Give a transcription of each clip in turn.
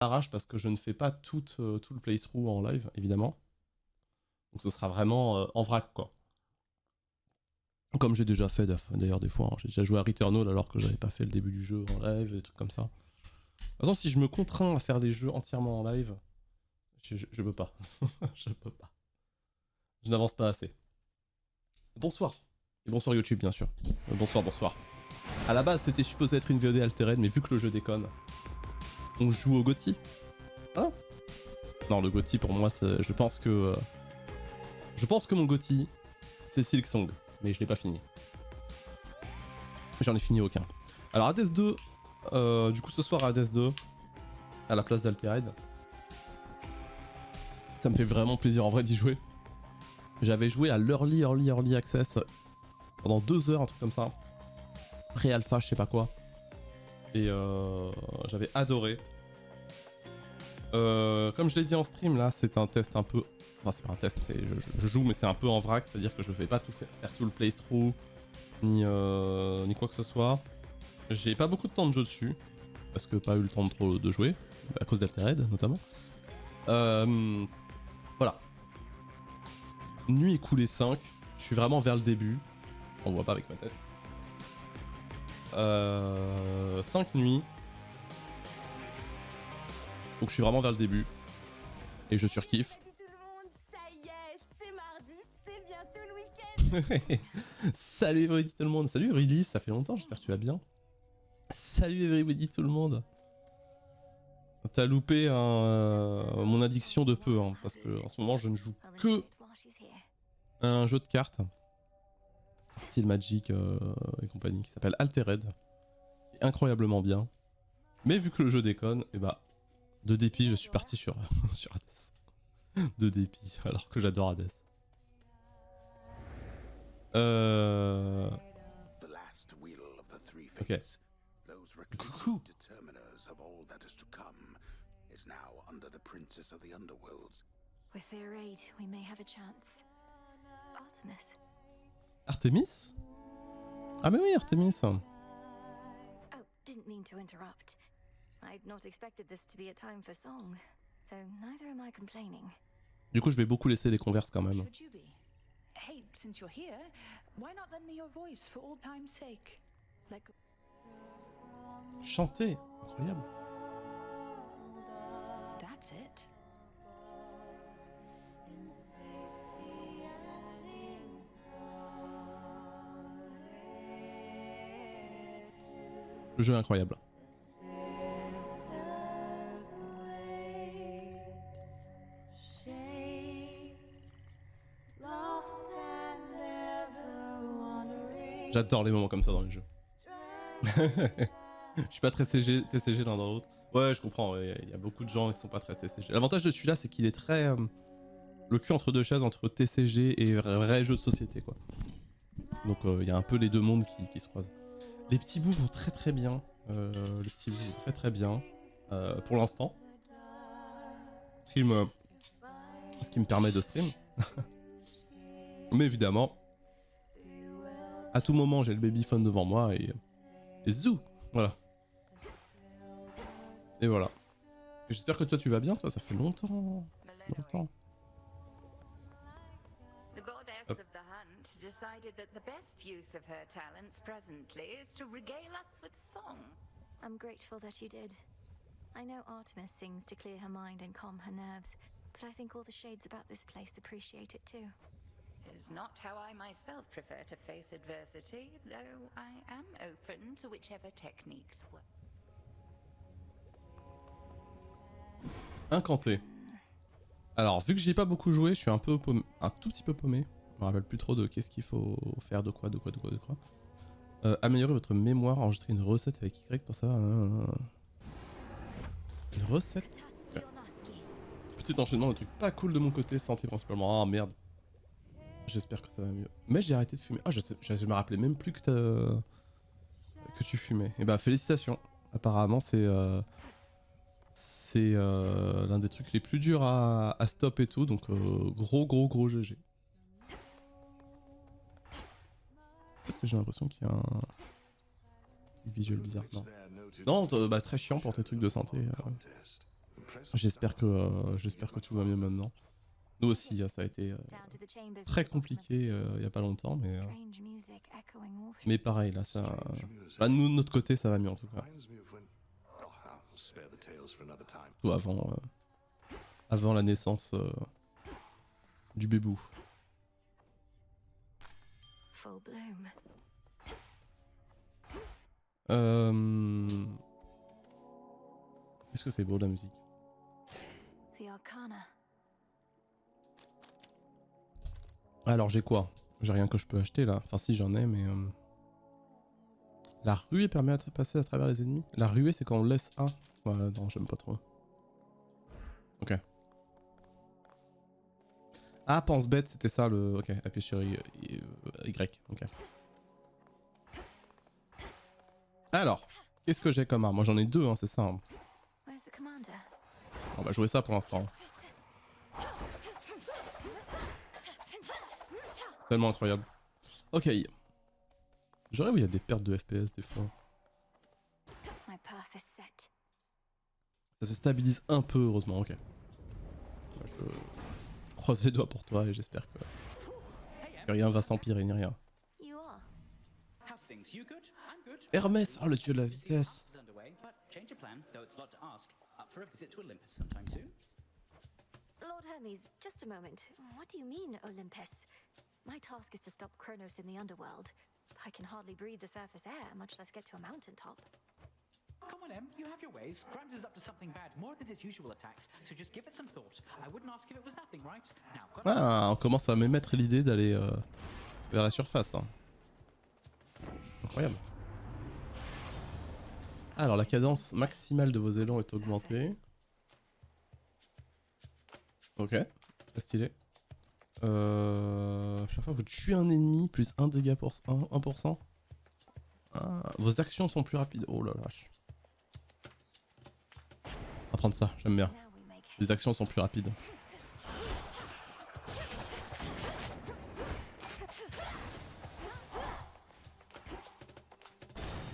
arrache parce que je ne fais pas tout le playthrough en live, évidemment. Donc ce sera vraiment en vrac, quoi. Comme j'ai déjà fait d'ailleurs des fois. Hein. J'ai déjà joué à Returnal alors que j'avais pas fait le début du jeu en live, des trucs comme ça. De toute façon, si je me contrains à faire des jeux entièrement en live, je peux pas. Je peux pas. Je n'avance pas assez. Bonsoir. Et bonsoir YouTube, bien sûr. Bonsoir, bonsoir. À la base, c'était supposé être une VOD Altered, mais vu que le jeu déconne, on joue au GOTY. Hein? Non, le GOTY pour moi, je pense que... je pense que mon GOTY, c'est Silksong, mais je l'ai pas fini. J'en ai fini aucun. Alors Hades 2, du coup ce soir Hades 2, à la place d'Altered. Ça me fait vraiment plaisir en vrai d'y jouer. J'avais joué à l'early access pendant 2 heures, un truc comme ça. Pré-alpha, je sais pas quoi. Et j'avais adoré. Comme je l'ai dit en stream, là, c'est un test un peu... Enfin, c'est pas un test, je joue, mais c'est un peu en vrac, c'est-à-dire que je vais pas tout faire tout le playthrough, ni quoi que ce soit. J'ai pas beaucoup de temps de jeu dessus, parce que pas eu le temps de jouer, à cause d'Altered, notamment. Voilà. Nuit écoulée 5, je suis vraiment vers le début. On voit pas avec ma tête. 5 nuits. Donc je suis vraiment vers le début. Et je surkiffe. Salut tout le monde, ça y est, c'est mardi, c'est bientôt le week-end. Salut everybody tout le monde. Salut Rudy, ça fait longtemps, j'espère que tu vas bien. Salut everybody tout le monde. T'as loupé mon addiction de peu, hein, parce que en ce moment je ne joue que à un jeu de cartes, style Magic et compagnie, qui s'appelle Altered, qui est incroyablement bien. Mais vu que le jeu déconne, et bah, de dépit, je suis parti sur, sur Hades. De dépit, alors que j'adore Hades. Ok. Coucou. With their aid, we may have a chance. Artemis. Artemis? Ah mais oui, Artemis. Oh, didn't mean to interrupt. I'd not expected this to be a time for song, though neither am I complaining. Du coup, je vais beaucoup laisser les converses quand même. Should you be? Hey, since you're here, why not lend me your voice for old time's sake? Like Chanter, incroyable. that's it. Le jeu est incroyable. J'adore les moments comme ça dans les jeux. Je suis pas très TCG l'un dans l'autre. Ouais, je comprends, il y a beaucoup de gens qui sont pas très TCG. L'avantage de celui-là, c'est qu'il est très... le cul entre deux chaises, entre TCG et vrai jeu de société, quoi. Donc il y a un peu les deux mondes qui se croisent. Les petits bouts vont très très bien. Les petits bouts vont très très bien. Pour l'instant. Ce qui me permet de stream. Mais évidemment, à tout moment, j'ai le babyphone devant moi et zou. Voilà. Et voilà. J'espère que toi tu vas bien, toi, ça fait longtemps. Longtemps. The goddess of the hunt decided that the best use of her talents presently is to regale us with song. I'm grateful that you did. I know Artemis sings to clear her mind and calm her nerves, but I think all the shades about this place appreciate it too. It is not how I myself prefer to face adversity, though I am open to whichever techniques work. Incanté. Alors, vu que j'y ai pas beaucoup joué, je suis un tout petit peu paumé. Je me rappelle plus trop de qu'est-ce qu'il faut faire, de quoi. Améliorer votre mémoire, enregistrer une recette avec Y pour ça. Une recette? Ouais. Petit enchaînement de trucs pas cool de mon côté, santé principalement. Ah merde. J'espère que ça va mieux. Mais j'ai arrêté de fumer. Ah, je me rappelais même plus que tu fumais. Et bah, félicitations. Apparemment, c'est l'un des trucs les plus durs à stop et tout, donc gros GG. Parce que j'ai l'impression qu'il y a un visuel bizarre. Non, bah, très chiant pour tes trucs de santé. J'espère que tout va mieux maintenant. Nous aussi, ça a été Down to the chambers très at the bottom of the compliqué cell. il y a pas longtemps, Strange music echoing all through. mais pareil, là, ça, là, nous, de notre côté, ça va mieux en tout cas. Reminds me of when. Oh, I'll spare the tales for another time. Tout avant la naissance du bébou. Full bloom. Qu'est-ce que c'est beau la musique? The Arcana. Alors j'ai quoi? J'ai rien que je peux acheter là. Enfin si j'en ai mais... La ruée permet de passer à travers les ennemis. La ruée c'est quand on laisse un. Ouais non j'aime pas trop. Ok. Ah pense bête c'était ça le... Ok appuie sur Y. Ok. Alors, qu'est-ce que j'ai comme arme? Moi j'en ai deux hein, c'est ça. Hein. Where's the commander? On va jouer ça pour l'instant. Tellement incroyable. Ok. J'aurais où il y a des pertes de FPS des fois. My path is set. Ça se stabilise un peu heureusement, ok. Je croise les doigts pour toi et j'espère que rien va s'empirer ni rien. You are. How's things? You good? I'm good. Hermès, oh le dieu de la vitesse. Is underway, but change of plan, though it's a lot to ask. Up for a visit to Olympus sometime soon. Lord Hermes, just a moment. What do you mean, Olympus? My task is to stop Kronos in the underworld. I can hardly breathe the surface air, much less get to a mountaintop. Come on, Em, you have your ways. Grimes is up to something bad more than his usual attacks, so just give it some thought. I wouldn't ask if it was nothing, right? Now, got Ah, on commence à m'émettre l'idée d'aller vers la surface. Hein. Incroyable. Alors la cadence maximale de vos élans est augmentée. Ok, très stylé. Chaque fois que vous tuez un ennemi, plus 1 dégât pour 1%. Ah, vos actions sont plus rapides. Oh la vache. On va prendre ça, j'aime bien. Now we make haste. Les actions sont plus rapides.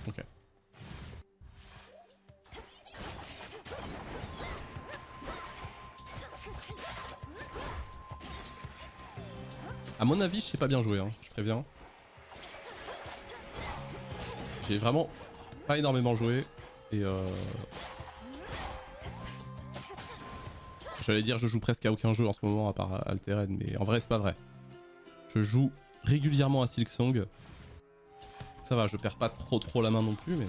Ok. À mon avis, je sais pas bien jouer, hein, je préviens. J'ai vraiment pas énormément joué et j'allais dire je joue presque à aucun jeu en ce moment à part Altered, mais en vrai c'est pas vrai. Je joue régulièrement à Silksong. Ça va, je perds pas trop la main non plus, mais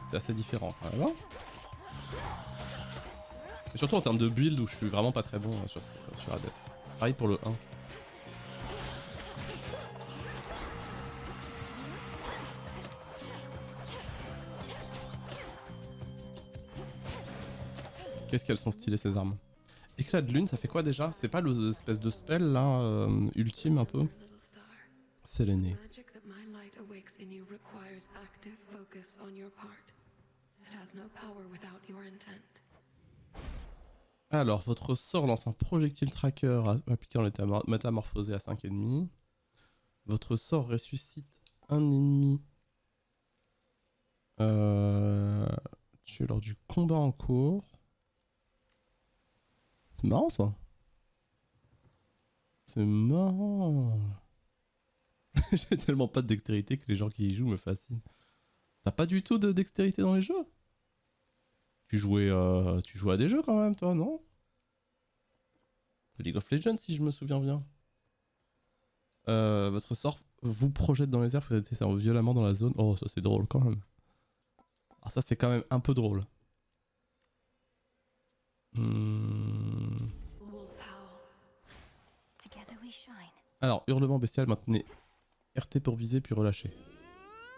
c'est assez différent quand même. Et surtout en termes de build où je suis vraiment pas très bon sur Hades. Pareil pour le 1. Qu'est-ce qu'elles sont stylées ces armes. Éclat de lune, ça fait quoi déjà? C'est pas l'espèce de spell là, ultime un peu? C'est l'aîné. Magic that my light awakes in you requires active focus on your part. It has no power without your intent. Alors, votre sort lance un projectile tracker appliqué en état métamorphosé à 5 ennemis. Votre sort ressuscite un ennemi tué lors du combat en cours. C'est marrant ça. C'est marrant. J'ai tellement pas de dextérité que les gens qui y jouent me fascinent. T'as pas du tout de dextérité dans les jeux? Tu jouais à des jeux quand même toi, non? League of Legends si je me souviens bien. Votre sort vous projette dans les airs, vous êtes violemment dans la zone. Oh ça c'est drôle quand même. Ah ça c'est quand même un peu drôle. Together we shine. Alors, hurlement bestial, maintenez RT pour viser puis relâcher.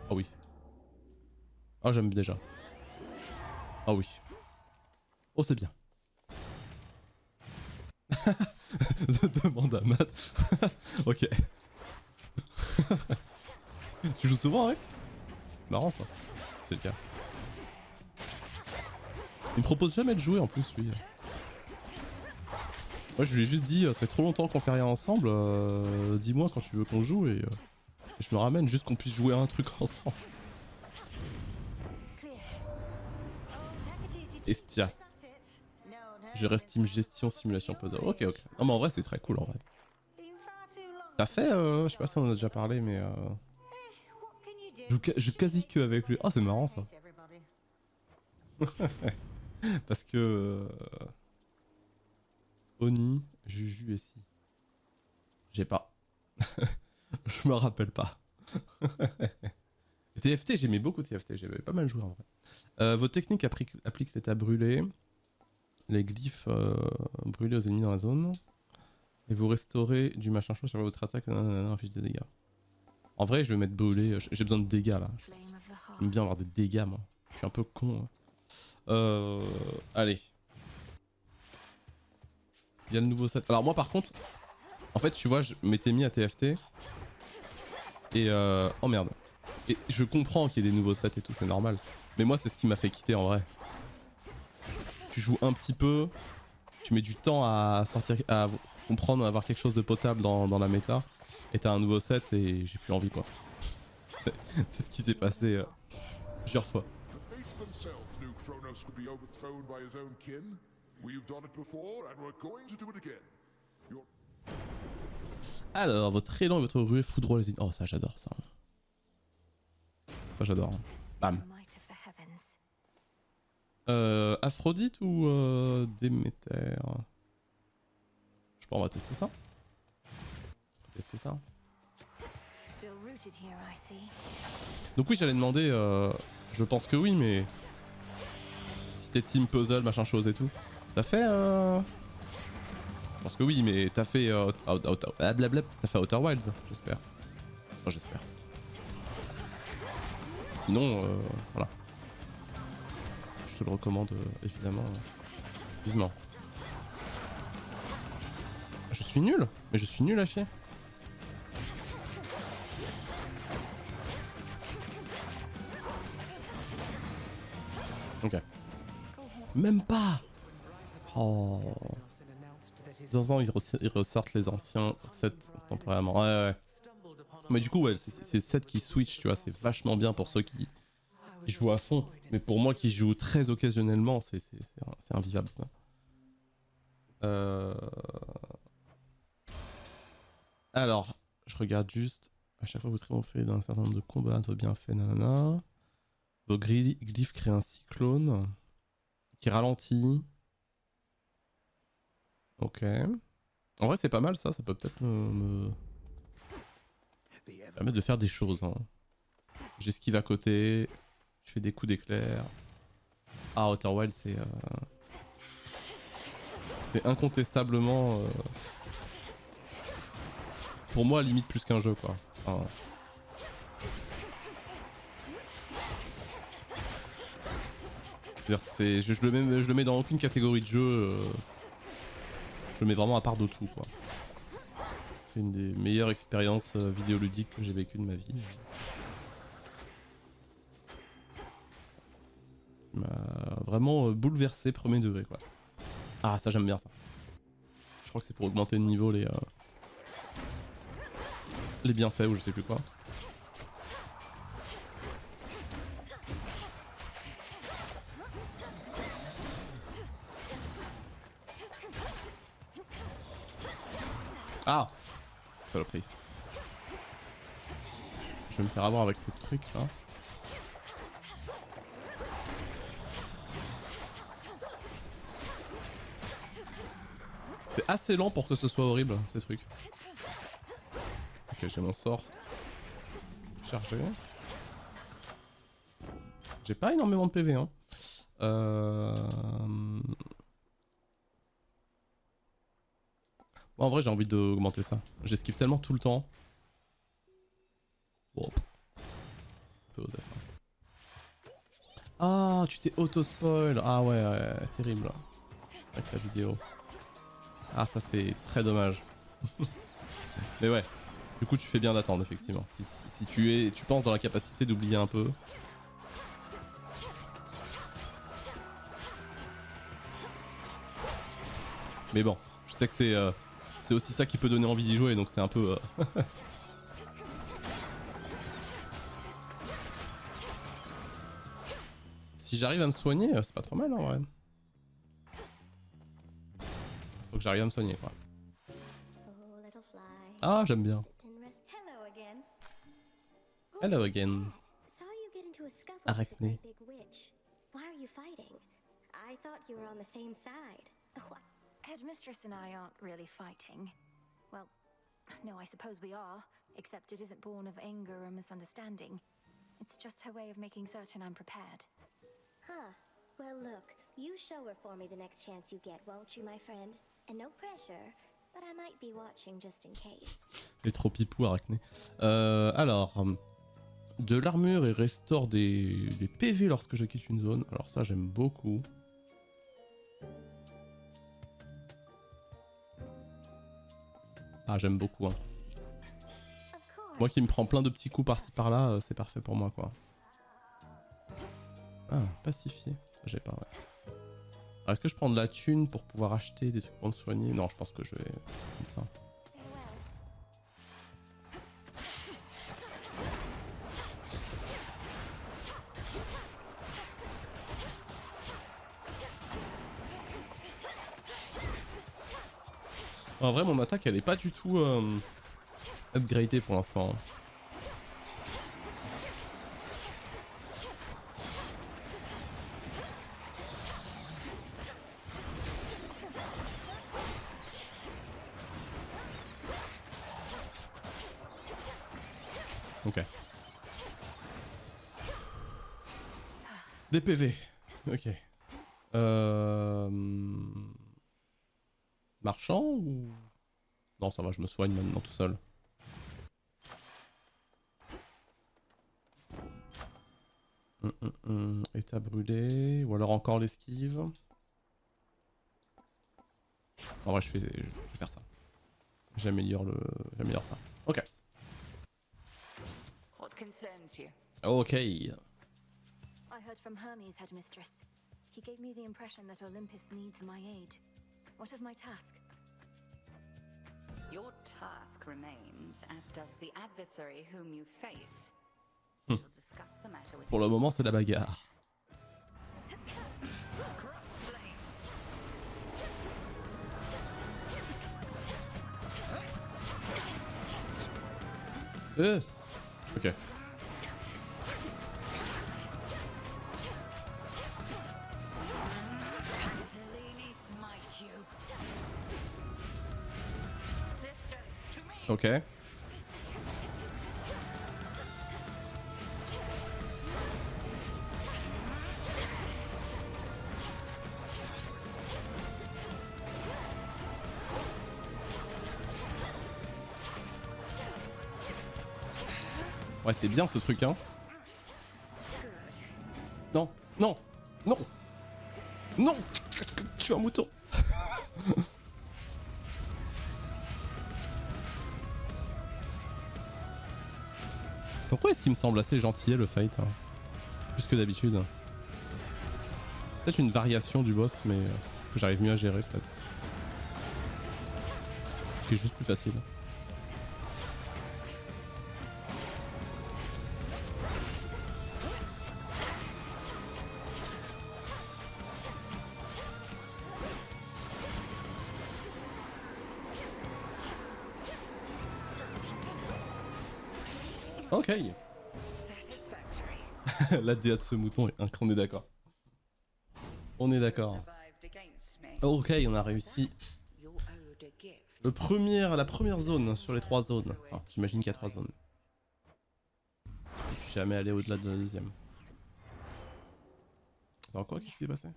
Ah oui. Ah j'aime déjà. Ah oui. Oh c'est bien. Demande à Matt. Ok. Tu joues souvent avec? Marrant ça. C'est le cas. Il me propose jamais de jouer en plus lui. Moi je lui ai juste dit ça fait trop longtemps qu'on fait rien ensemble, dis-moi quand tu veux qu'on joue et je me ramène juste qu'on puisse jouer à un truc ensemble. Clear. Estia. Je reste team gestion, simulation, puzzle. Ok, ok. Non mais en vrai c'est très cool en vrai. T'as fait, je sais pas si on en a déjà parlé, mais je joue quasi que avec lui. Oh c'est marrant ça. Parce que Oni, Juju et si. J'ai pas. Je me rappelle pas. TFT, j'aimais beaucoup TFT, j'avais pas mal joué en vrai. Votre technique applique l'état brûlé, les glyphes brûlés aux ennemis dans la zone, et vous restaurez du machin chaud sur votre attaque en fiche de dégâts. En vrai, je vais mettre brûlé, j'ai besoin de dégâts là. J'aime bien avoir des dégâts moi. Je suis un peu con. Hein. Allez. Il y a le nouveau set. Alors moi par contre, en fait tu vois, je m'étais mis à TFT, et oh merde. Et je comprends qu'il y ait des nouveaux sets et tout, c'est normal. Mais moi c'est ce qui m'a fait quitter en vrai. Tu joues un petit peu, tu mets du temps à sortir, à comprendre, à avoir quelque chose de potable dans la méta, et t'as un nouveau set et j'ai plus envie quoi. C'est ce qui s'est passé plusieurs fois. Alors, votre élan et votre ruée foudroie les ennemis. Oh ça j'adore ça. Ça j'adore. Bam. Aphrodite ou Déméter? Je sais pas, on va tester ça. On va tester ça. Donc oui, j'allais demander, je pense que oui, mais si t'es team puzzle, machin chose et tout, t'as fait je pense que oui, mais t'as fait t'as fait Outer Wilds, j'espère. Enfin, j'espère. Sinon, voilà. Je te le recommande évidemment, vivement. Je suis nul, mais je suis nul à chier. Ok. Même pas. Oh. De temps en temps, ils ressortent les anciens sets temporairement. Ouais. Mais du coup, ouais, c'est sets qui switch, tu vois, c'est vachement bien pour ceux qui jouent à fond. Mais pour moi qui joue très occasionnellement, c'est invivable. Quoi. Alors, je regarde juste. À chaque fois que vous triomphez d'un certain nombre de combats, de bienfaits, nanana. Vos glyphes créent un cyclone qui ralentit. Ok. En vrai, c'est pas mal ça. Ça peut peut-être me permettre de faire des choses. Hein. J'esquive à côté. Je fais des coups d'éclair. Ah, Outer Wild, c'est incontestablement pour moi limite plus qu'un jeu quoi. Enfin, je le mets dans aucune catégorie de jeu. Je le mets vraiment à part de tout quoi. C'est une des meilleures expériences vidéoludiques que j'ai vécues de ma vie. Il m'a vraiment bouleversé premier degré quoi. Ah ça j'aime bien ça. Je crois que c'est pour augmenter le niveau les bienfaits ou je sais plus quoi. Ah, saloperie. Je vais me faire avoir avec ces trucs là. C'est assez lent pour que ce soit horrible ces trucs. Ok, j'ai mon sort chargé. J'ai pas énormément de PV hein. Bon, en vrai j'ai envie d'augmenter ça. J'esquive tellement tout le temps. Bon. Un peu osef. Ah, tu t'es auto-spoil. Ah ouais, terrible. Avec la vidéo. Ah ça c'est très dommage. Mais ouais. Du coup tu fais bien d'attendre effectivement. Si tu penses dans la capacité d'oublier un peu. Mais bon, je sais que c'est aussi ça qui peut donner envie d'y jouer, donc c'est un peu... Si j'arrive à me soigner, c'est pas trop mal en vrai. faut que j'arrive à me soigner quoi. Oh, little fly. Ah, j'aime bien. Sit and rest. Hello again. Hello again. Saw you get into a scuffle with Arachne. a great big witch. Why are you fighting? I thought you were on the same side. What? Headmistress and I aren't really fighting. Well, no, I suppose we are, except it isn't born of anger or misunderstanding. It's just her way of making certain I'm prepared. Huh. Well, look, you show her for me the next chance you get, won't you, my friend? And no pressure, but I might be watching just in case. Elle est trop pipou, Arachné. Alors, de l'armure et restaure des PV lorsque je quitte une zone. Alors ça, j'aime beaucoup. Ah, j'aime beaucoup. Hein. Of course. Moi qui me prends plein de petits coups par-ci par-là, c'est parfait pour moi, quoi. Ah, pacifié. J'ai pas, ouais. Alors, est-ce que je prends de la thune pour pouvoir acheter des trucs pour me soigner? Non, je pense que je vais prendre ça. Farewell. En vrai, mon attaque, elle est pas du tout upgradée pour l'instant. Ok. Des PV. Ok. Marchand ou... Non, ça va, je me soigne maintenant tout seul. État brûlé. Ou alors encore l'esquive. En vrai, je vais faire ça. J'améliore ça. Ok. What concerns you? Ok. I heard from Hermes, Headmistress. He gave me the impression that Olympus needs my aid. What of my task? Your task remains, as does the adversary whom you face. Hmm. We'll discuss the matter with Pour le moment, c'est la bagarre. Ok. Selene smite you. Sisters, to me! Ok. Ouais, c'est bien ce truc, hein. Non, non, non, non. Tu es un mouton. Pourquoi est-ce qu'il me semble assez gentil le fight, hein, plus que d'habitude? Peut-être une variation du boss, mais que j'arrive mieux à gérer peut-être. Ce qui est juste plus facile. Ok. Satisfactory. La DA de ce mouton est on est d'accord. On est d'accord. Survived against me. Ok, on a réussi You owed a gift. la première zone sur les 3 zones. Enfin, j'imagine qu'il y a 3 zones. Je suis jamais allé au-delà de la deuxième. C'est encore quoi qui s'est passé?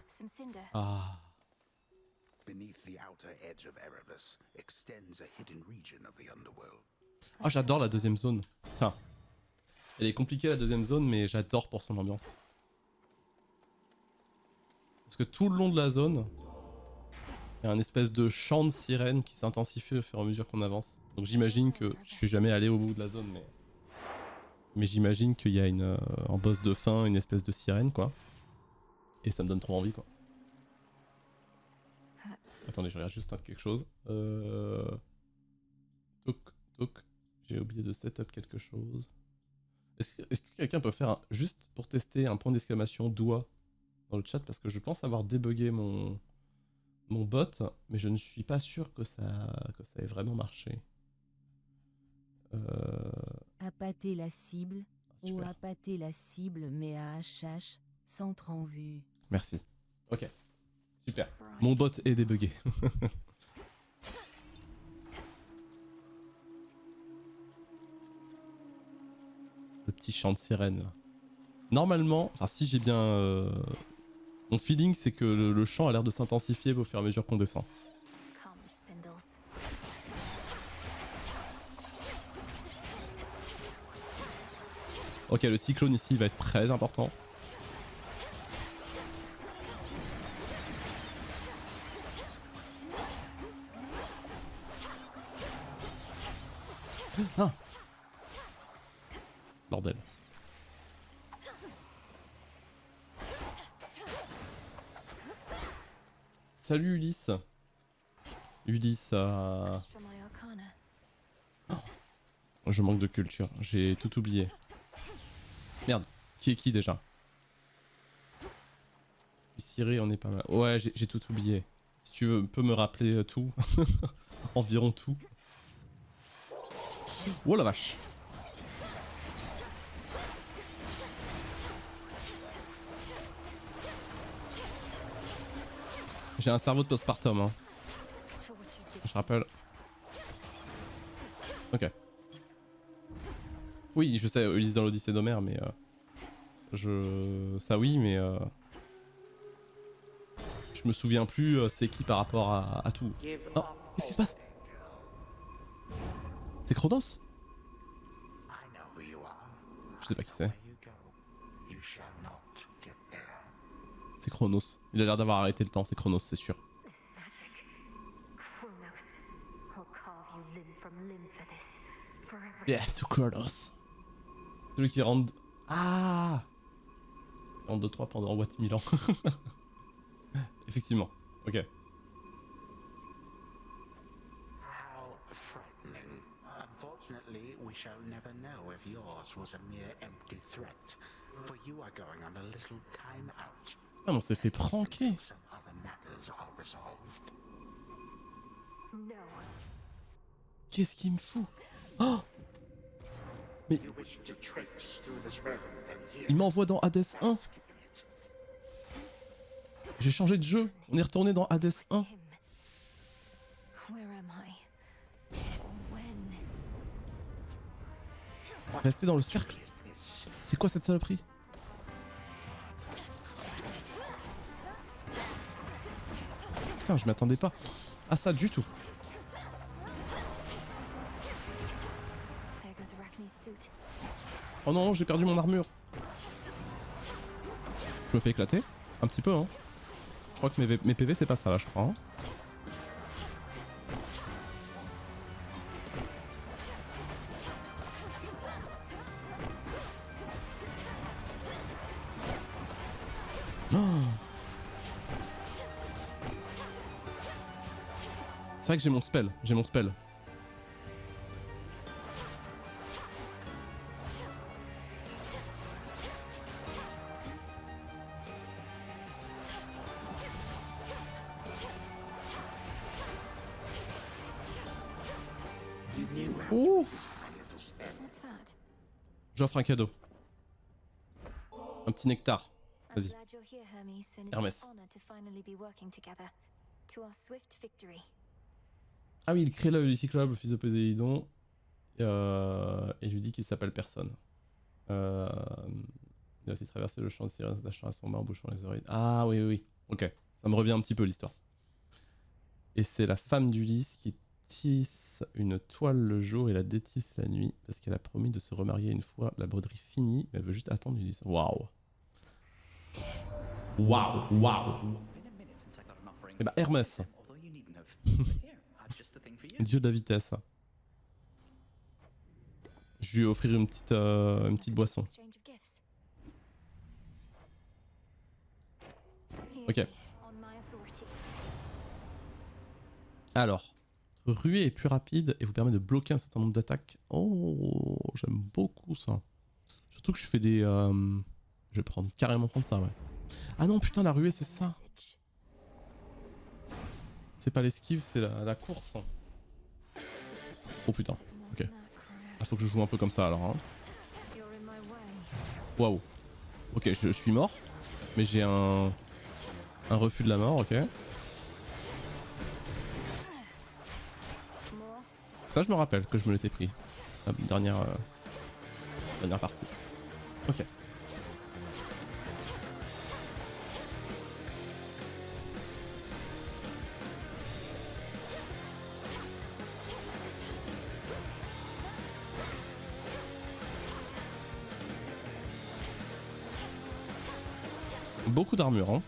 Some cinder. Ah. Beneath the outer edge of Erebus extends a hidden region of the underworld. Ah, j'adore la deuxième zone. Enfin, elle est compliquée la deuxième zone, mais j'adore pour son ambiance. Parce que tout le long de la zone, il y a un espèce de chant de sirène qui s'intensifie au fur et à mesure qu'on avance. Donc j'imagine que je suis jamais allé au bout de la zone, mais j'imagine qu'il y a en boss de fin une espèce de sirène, quoi. Et ça me donne trop envie, quoi. Attendez, je regarde juste quelque chose. Toc, toc. J'ai oublié de setup quelque chose. Est-ce que quelqu'un peut faire juste pour tester un point d'exclamation doigt dans le chat, parce que je pense avoir débugué mon bot, mais je ne suis pas sûr que ça ait vraiment marché. Appâter la cible ou Super. appâter la cible mais à HH, centre en vue. Merci. Ok. Super. Mon bot est débugué. Le petit chant de sirène là. Normalement, enfin si j'ai bien... Mon feeling c'est que le chant a l'air de s'intensifier au fur et à mesure qu'on descend. Come, Spindles. Ok, le cyclone ici va être très important. Ah bordel. Salut Ulysse. Ulysse, Just for my arcana. je manque de culture, j'ai tout oublié. Merde, qui est qui déjà? Ciré, on est pas mal. Ouais, j'ai tout oublié. Si tu veux, peux me rappeler tout. Environ tout. Oh la vache. J'ai un cerveau de postpartum, hein. For what you did. Je rappelle. Ok. Oui, je sais, Ulysse dans l'Odyssée d'Homère, mais ça oui, mais je me souviens plus c'est qui par rapport à tout. Oh, qu'est-ce qui se passe? C'est Chronos? Je sais pas qui c'est. C'est Chronos. Il a l'air d'avoir arrêté le temps, c'est Chronos, c'est sûr. Yes, to Chronos. Celui qui rentre... Ah, en 2-3 pendant What 1000 ans. Effectivement, ok. How frightening. Unfortunately, we shall never know if yours was a mere empty threat. For you are going on a little time out. Ah, mais on s'est fait pranker. Some other matters are resolved. Qu'est-ce qu'il me fout? Oh, mais You wish to traipse through this realm, then here. il m'envoie dans Hades 1. J'ai changé de jeu. On est retourné dans Hades 1. Him. Where am I? When? Rester dans le cercle. C'est quoi cette saloperie? Putain, je m'attendais pas à ça du tout. There goes Arachne's suit. Oh non, j'ai perdu mon armure. Je me fais éclater. Un petit peu, hein. Je crois que mes PV, c'est pas ça, là, je crois. Hein. Oh. C'est vrai que j'ai mon spell. J'ai mon spell. Ouh. What's that? J'offre un cadeau. Un petit nectar. I'm Vas-y. glad you're here, Hermes, and it's Hermès. an honor to finally be working together. To our swift victory. Ah oui, il crée l'œil du Cyclope, le fils de Poséidon. Et lui dit qu'il s'appelle personne. Il a aussi traversé le champ de sirène, s'attachant à son mât en bouchant les oreilles. Ah oui, oui, oui. Ok. Ça me revient un petit peu l'histoire. Et c'est la femme d'Ulysse qui tisse une toile le jour et la détisse la nuit. Parce qu'elle a promis de se remarier une fois la broderie finie. Mais elle veut juste attendre Ulysse. Waouh. Waouh, waouh. Et bah Hermès. Dieu de la vitesse. Je vais lui offrir une petite boisson. Exchange of gifts. Here, Ok. on my authority. Alors, Votre ruée est plus rapide et vous permet de bloquer un certain nombre d'attaques. Oh, j'aime beaucoup ça. Surtout que je fais des... Je vais carrément prendre ça, ouais. Ah non, putain, la ruée, c'est ça. C'est pas l'esquive, c'est la course. Oh putain, ok. Ah, faut que je joue un peu comme ça alors. Hein. Waouh. Ok, je suis mort. Mais j'ai un refus de la mort, ok. Ça, je me rappelle que je me l'étais pris. La dernière partie. Ok. Beaucoup d'armure, hein.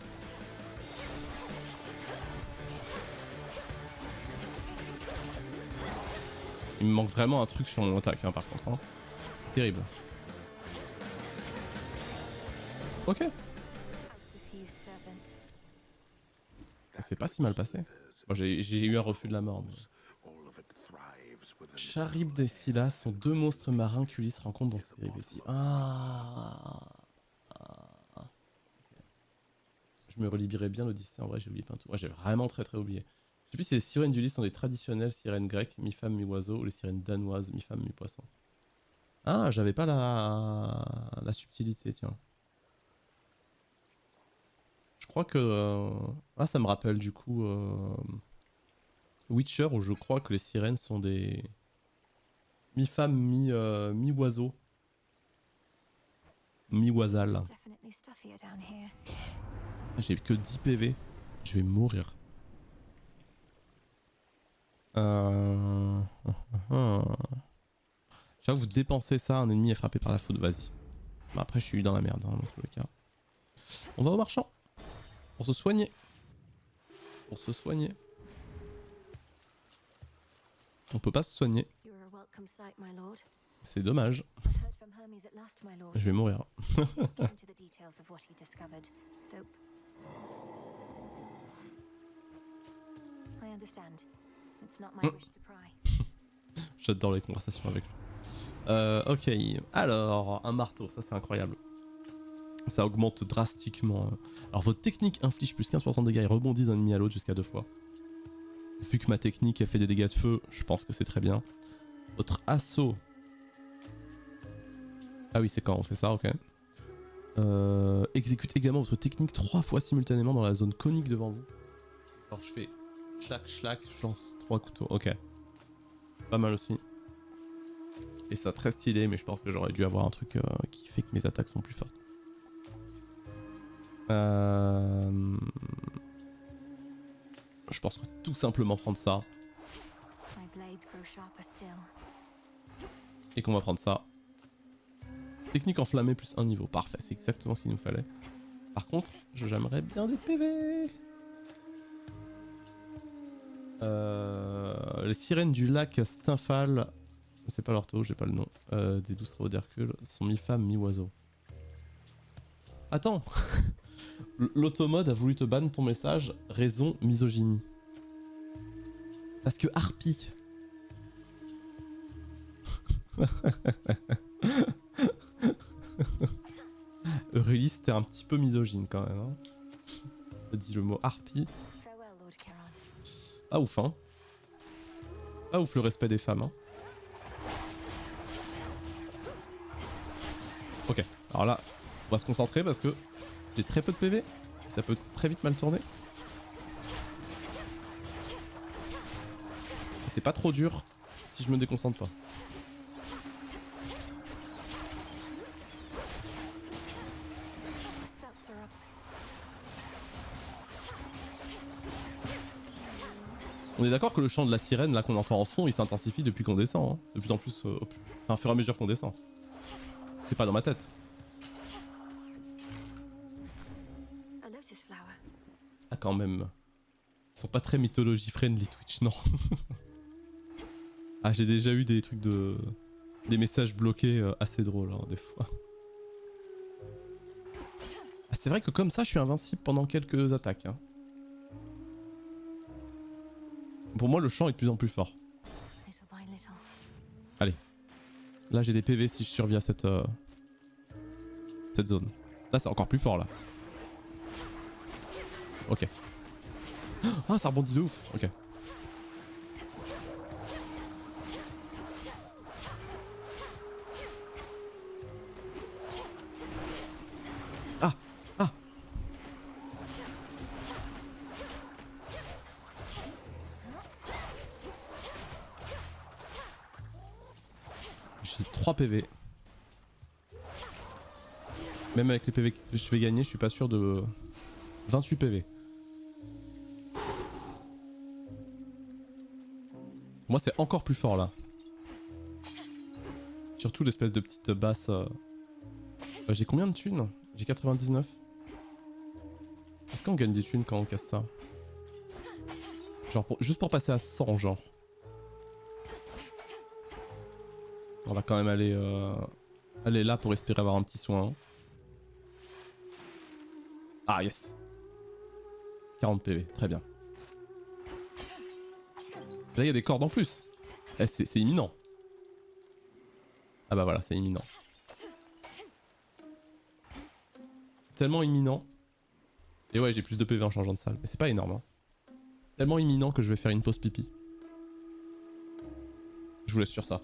Il me manque vraiment un truc sur mon attaque, hein, par contre. Hein. Terrible. Ok. C'est pas si mal passé. Bon, j'ai eu un refus de la mort. Mais... Charybde et Scylla sont deux monstres marins qu'Ulysse rencontre dans cette péripétie. Ah. Je me relibérais bien l'Odyssée, en vrai j'ai oublié plein de tout. Ouais, j'ai vraiment très oublié. Je sais plus si les sirènes d'Ulysse sont des traditionnelles sirènes grecques, mi-femme, mi-oiseau, ou les sirènes danoises, mi-femme, mi-poisson. Ah, j'avais pas la subtilité, tiens. Je crois que... Ah, ça me rappelle du coup... Witcher, où je crois que les sirènes sont des... mi-femme, mi-oiseau. Mi-oisal. J'ai que 10 PV. Je vais mourir. J'avoue, vous dépensez ça, un ennemi est frappé par la foudre, vas-y. Bah après, je suis dans la merde, hein, dans tous les cas. On va au marchand. Pour se soigner. Pour se soigner. On peut pas se soigner. C'est dommage. Je vais mourir. J'adore les conversations avec lui. Ok, alors, un marteau, ça c'est incroyable. Ça augmente drastiquement. Alors votre technique inflige plus 15% de dégâts et rebondit d'un ennemi à l'autre jusqu'à 2 fois. Vu que ma technique a fait des dégâts de feu, je pense que c'est très bien. Votre assaut... Ah oui, c'est quand on fait ça, ok. Exécute également votre technique 3 fois simultanément dans la zone conique devant vous. Alors je fais schlac schlac, je lance 3 couteaux, ok. Pas mal aussi. Et ça très stylé, mais je pense que j'aurais dû avoir un truc qui fait que mes attaques sont plus fortes. Je pense qu'on va tout simplement prendre ça. Et qu'on va prendre ça. Technique enflammée plus 1 niveau. Parfait, c'est exactement ce qu'il nous fallait. Par contre, j'aimerais bien des PV. Les sirènes du lac Stymphal, c'est pas l'ortho, j'ai pas le nom, des 12 travaux d'Hercule, sont mi-femme, mi-oiseau. Attends. L'automode a voulu te ban ton message, raison misogynie. Parce que Harpie. Eurylis, t'es un petit peu misogyne quand même. Hein. T'as dit le mot Harpie. Pas ouf, hein. Pas ouf le respect des femmes, hein. Ok, alors là, on va se concentrer parce que j'ai très peu de PV. Ça peut très vite mal tourner. Et c'est pas trop dur si je me déconcentre pas. On est d'accord que le chant de la sirène là qu'on entend en fond il s'intensifie depuis qu'on descend, hein. De plus en plus, enfin, au fur et à mesure qu'on descend. C'est pas dans ma tête. Ah quand même. Ils sont pas très mythologie friendly Twitch, non. Ah j'ai déjà eu des trucs de... des messages bloqués assez drôles hein, des fois. Ah, c'est vrai que comme ça je suis invincible pendant quelques attaques. Hein. pour moi, le champ est de plus en plus fort. little by little. Allez. Là, j'ai des PV si je survis à cette zone. Là, c'est encore plus fort, là. Ok. Ah, ça rebondit de ouf. Ok. Ah. Ah. J'ai 3 PV. Même avec les PV que je vais gagner, je suis pas sûr de 28 PV. Moi, c'est encore plus fort là. Surtout l'espèce de petite basse. J'ai combien de thunes? J'ai 99. Est-ce qu'on gagne des thunes quand on casse ça? Genre juste pour passer à 100, genre. On va quand même aller là pour espérer avoir un petit soin. Ah yes. 40 PV, très bien. Là il y a des cordes en plus. Eh, c'est imminent. Ah bah voilà, c'est imminent. Tellement imminent. Et ouais, j'ai plus de PV en changeant de salle. Mais c'est pas énorme. Hein. Tellement imminent que je vais faire une pause pipi. Je vous laisse sur ça.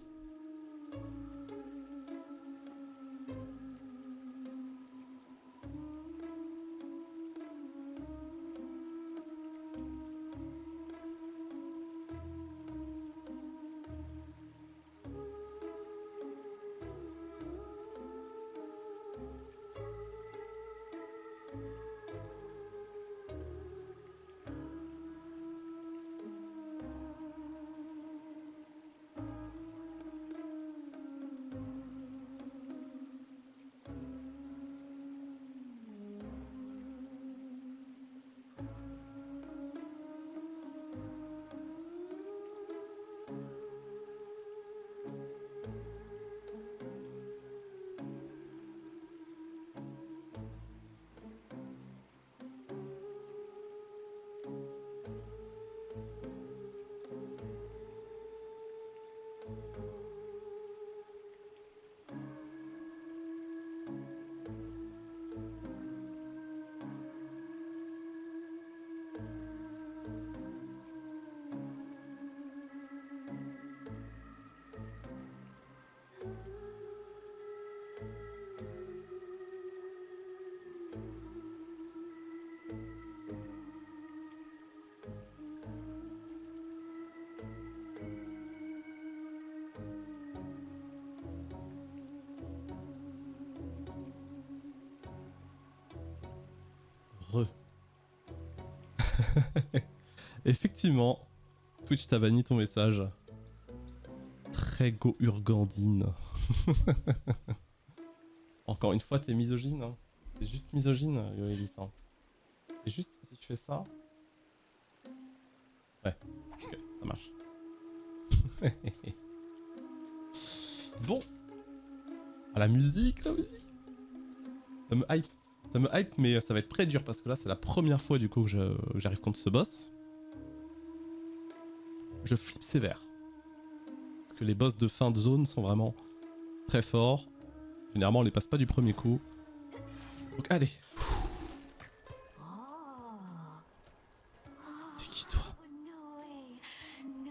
Effectivement, Twitch t'a banni ton message. Très go Urgandine. Encore une fois, t'es misogyne. Hein. C'est juste misogyne, Yoelissa. Et juste si tu fais ça. Ouais, ok, ça marche. Bon. À la musique, la musique. Ça me hype. Ça me hype, mais ça va être très dur parce que là, c'est la première fois du coup que j'arrive contre ce boss. Je flippe sévère. Parce que les boss de fin de zone sont vraiment très forts. Généralement, on les passe pas du premier coup. Donc, allez. C'est qui, toi? No way. No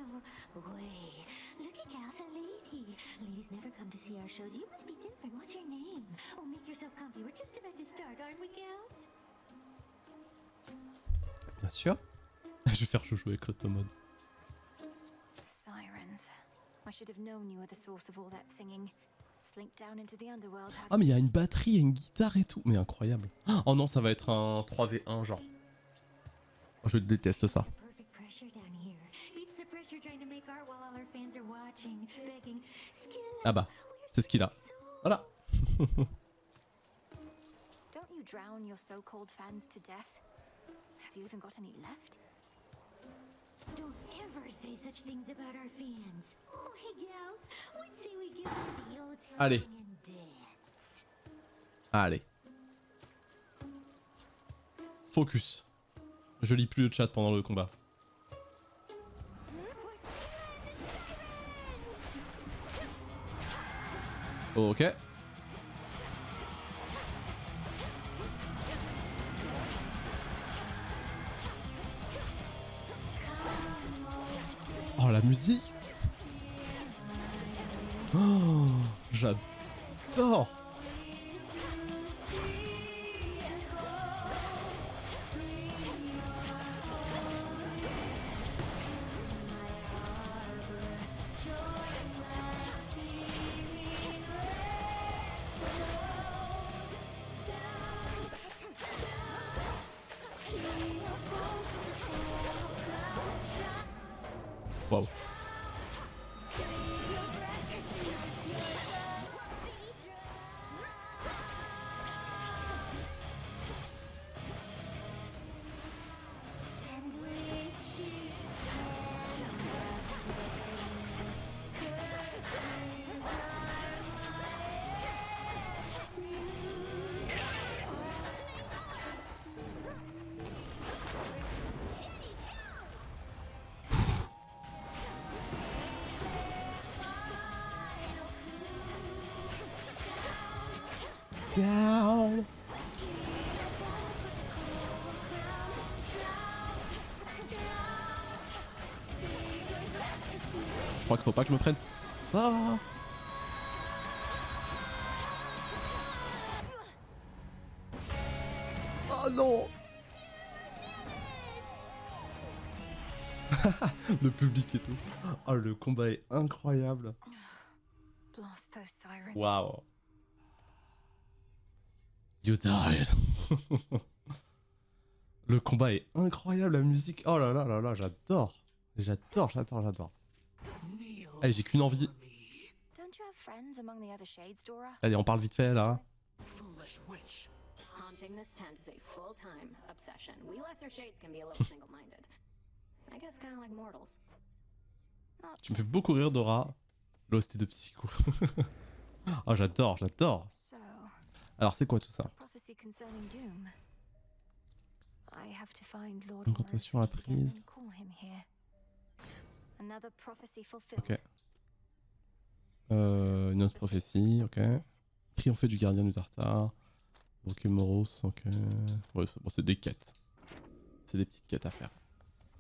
way. Look at Gal's a lady. Ladies never come to see our shows. You must be different. What's your name? Oh, make yourself comfy. We're just about to start, aren't we, Gals? Bien sûr. Je vais faire chouchou avec l'automode. Sirens. I should have known you were the source of all that singing. Slink down into the underworld. Ah, mais il y a une batterie et une guitare et tout. Mais incroyable. Oh non, ça va être un 3v1 genre. Je déteste ça. Perfect pressure down here. Beats the pressure trying to make art while all our fans are watching, begging. Skill Ah bah, c'est ce qu'il a. Voilà. Don't you drown your so-called fans to death? Have you even got any left? Don't ever say such things about our fans. Oh, hey, gals. What say we give them the old song Allez. and dance? Allez. Focus. Je lis plus le chat pendant le combat. Ok. Oh la musique. Oh, j'adore. Wow. Down. Je crois qu'il faut pas que je me prenne ça. Oh non. Le public et tout. Oh, le combat est incroyable. Blast those sirens. Waouh. You died. Le combat est incroyable, la musique. Oh là là là là, j'adore. J'adore, j'adore, j'adore. Allez, j'ai qu'une envie. Don't you have friends among the other shades, Dora? Allez, on parle vite fait là. Foolish witch. Haunting this tent is a full-time obsession. We lesser shades can be a little single-minded. I guess kind of like mortals. Not Tu me fais just beaucoup rire, Dora. L'hostie de Psycho. Oh, j'adore, j'adore. So, Alors, c'est quoi tout ça? prophecy concerning doom. I have to find Lord Incantation Morrison again apprise. and call him here. Another prophecy fulfilled. Ok. Une autre prophétie, ok. Triompher du gardien du Tartare. Ok, Moros, ok. Ouais, bon, c'est des quêtes. C'est des petites quêtes à faire.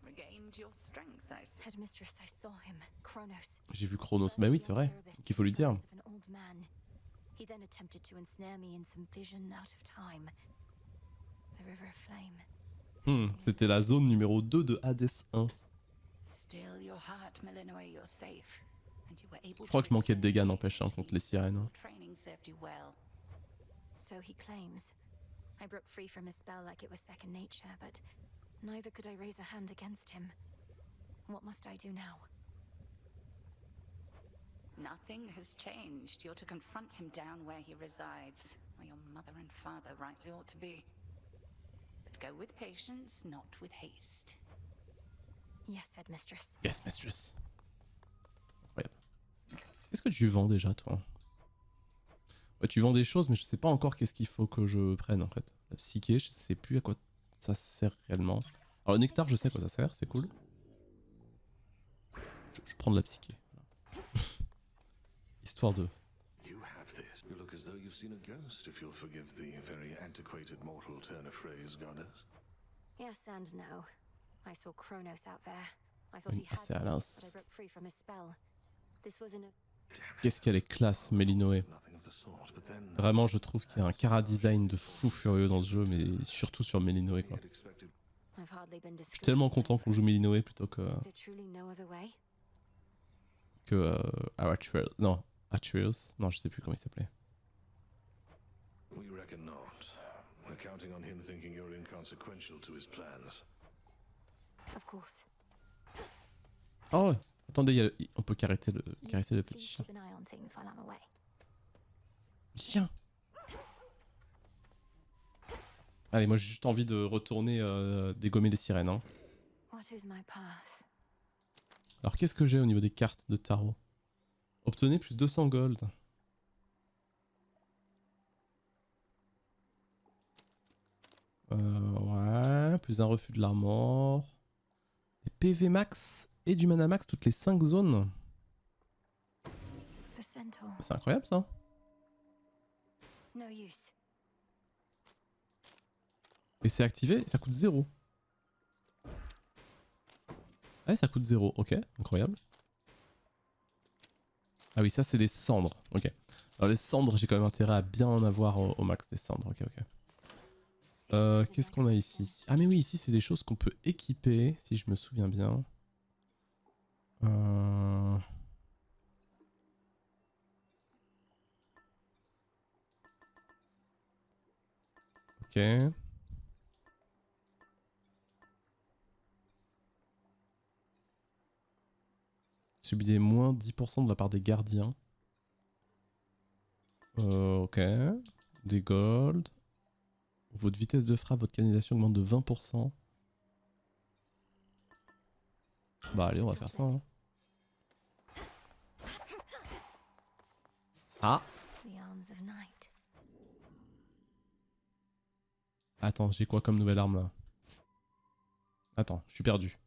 Regained your strength, I see. Headmistress, I saw him, Kronos. J'ai vu Chronos. Bah oui, c'est vrai. Qu'il faut lui dire. He then attempted to ensnare me in some vision out of time. The River of Flame. C'était la zone numéro 2 de Hades 1. Still your heart, Melinoe, you're safe. And you were able Je crois que je manquais de dégâts, n'empêche, hein, contre les sirènes. Hein. Training served you well. So he claims. I broke free from his spell like it was second nature, but neither could I raise a hand against him. What must I do now? Nothing has changed. You're to confront him down where he resides, where your mother and father rightly ought to be. But go with patience, not with haste. Yes, Headmistress. Yes, mistress. Incroyable. Qu'est-ce que tu vends déjà, toi? Ouais, tu vends des choses, mais je sais pas encore qu'est-ce qu'il faut que je prenne en fait. La psyché, je sais plus à quoi ça sert réellement. Alors le nectar, je sais à quoi ça sert, c'est cool. Je prends de la psyché. Voilà. Histoire de... You have this. You look as though you've seen a ghost, if you'll forgive the very antiquated mortal turn of phrase, goddess. Yes and no. I saw Kronos out there. I thought he had C'est me, but I Alas. broke free from his spell. This was in a... Qu'est-ce qu'elle est classe, Melinoe. Nothing of the sort, but then Vraiment, je trouve qu'il y a un chara-design de fou furieux dans ce jeu, mais surtout sur Melinoe, quoi. I've hardly been Je suis tellement content qu'on joue Melinoe plutôt que... Is there truly no other way? Atreus. Non, Atreus. Non, je sais plus comment il s'appelait. we reckon not. We're counting on him thinking you're inconsequential to his plans. Of course. Oh, attendez, on peut caresser le petit Please chien. keep an eye on things while I'm away. Chien. Allez, moi j'ai juste envie de retourner dégommer les sirènes. Hein. What is my path? Alors qu'est-ce que j'ai au niveau des cartes de tarot? Obtenez plus 200 gold. Ouais, plus un refus de l'armor. Des PV max et du mana max toutes les 5 zones. The centaur. C'est incroyable ça. No use. Et c'est activé, ça coûte 0. Ouais, ça coûte 0, ok, incroyable. Ah oui, ça c'est les cendres, ok. Alors les cendres, j'ai quand même intérêt à bien en avoir au max des cendres, ok, ok. Qu'est-ce qu'on a ici? Ah mais oui, ici c'est des choses qu'on peut équiper, si je me souviens bien. Ok. Subit des moins 10% de la part des gardiens. Ok. Des gold. Votre vitesse de frappe, votre canalisation augmente de 20%. Bah allez, on va faire ça. Hein. Ah! Attends, j'ai quoi comme nouvelle arme là? Attends, je suis perdu.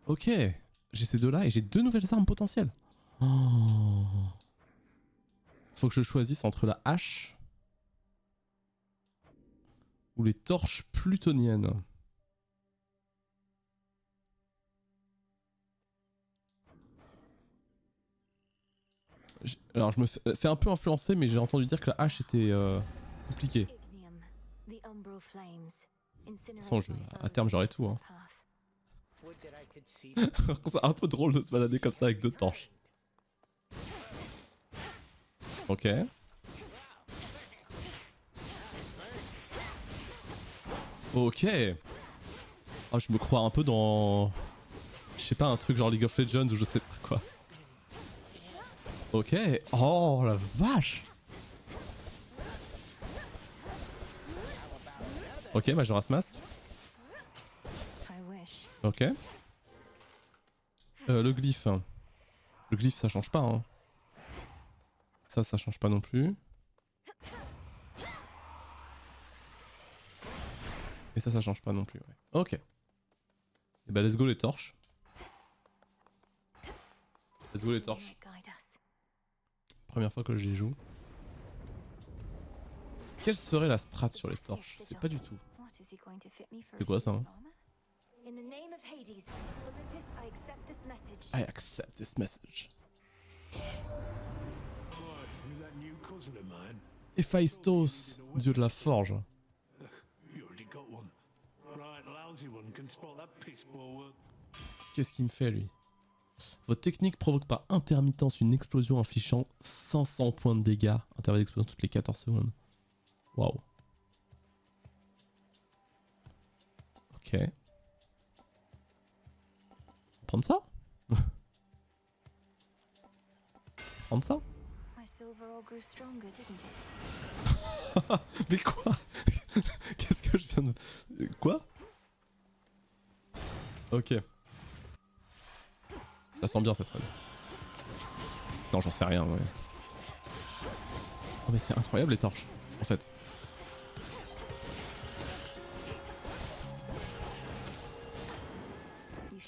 Ok, j'ai ces deux là et j'ai deux nouvelles armes potentielles. Oh. Faut que je choisisse entre la hache ou les torches plutoniennes. Alors je me fais un peu influencer, mais j'ai entendu dire que la hache était compliquée. Sans jeu, à terme j'aurai tout. Hein. C'est un peu drôle de se balader comme ça avec deux torches. Ok. Ok. Ah, je me crois un peu dans... Je sais pas, un truc genre League of Legends ou je sais pas quoi. Ok. Oh la vache. Ok, Majora's Mask. Ok. Le glyphe. Le glyphe ça change pas hein. Ça change pas non plus. Et ça change pas non plus, ouais. Ok. Et bah let's go les torches. Let's go les torches. Première fois que j'y joue. Quelle serait la strat sur les torches? Je sais pas du tout. C'est quoi ça hein? I accept this message. Héphaïstos, dieu de la forge. Qu'est-ce qu'il me fait lui? Votre technique provoque par intermittence une explosion infligeant 500 points de dégâts. Intervalle d'explosion toutes les 14 secondes. Waouh. Ok. Prendre ça? Prendre ça? Mais quoi? Qu'est-ce que je viens de... Quoi? Ok. Ça sent bien cette raid. Non, j'en sais rien, ouais. Oh mais c'est incroyable les torches, en fait.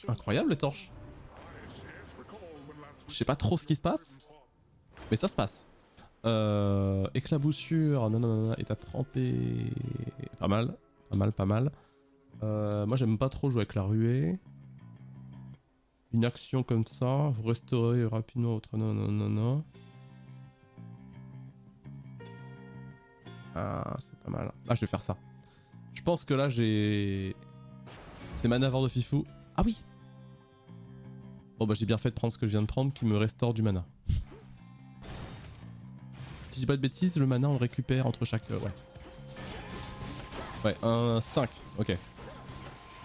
Incroyable les torches. Je sais pas trop ce qui se passe, mais ça se passe. Éclaboussure, non, état trempé. Pas mal, pas mal, pas mal. Moi j'aime pas trop jouer avec la ruée. Une action comme ça, vous restaurez rapidement votre... Non. Ah, c'est pas mal. Ah, je vais faire ça. Je pense que là j'ai... C'est Manavore de Fifou. Ah oui. Bon bah j'ai bien fait de prendre ce que je viens de prendre qui me restaure du mana. Si je dis pas de bêtises, le mana on le récupère entre chaque... ouais. Ouais, un 5, ok.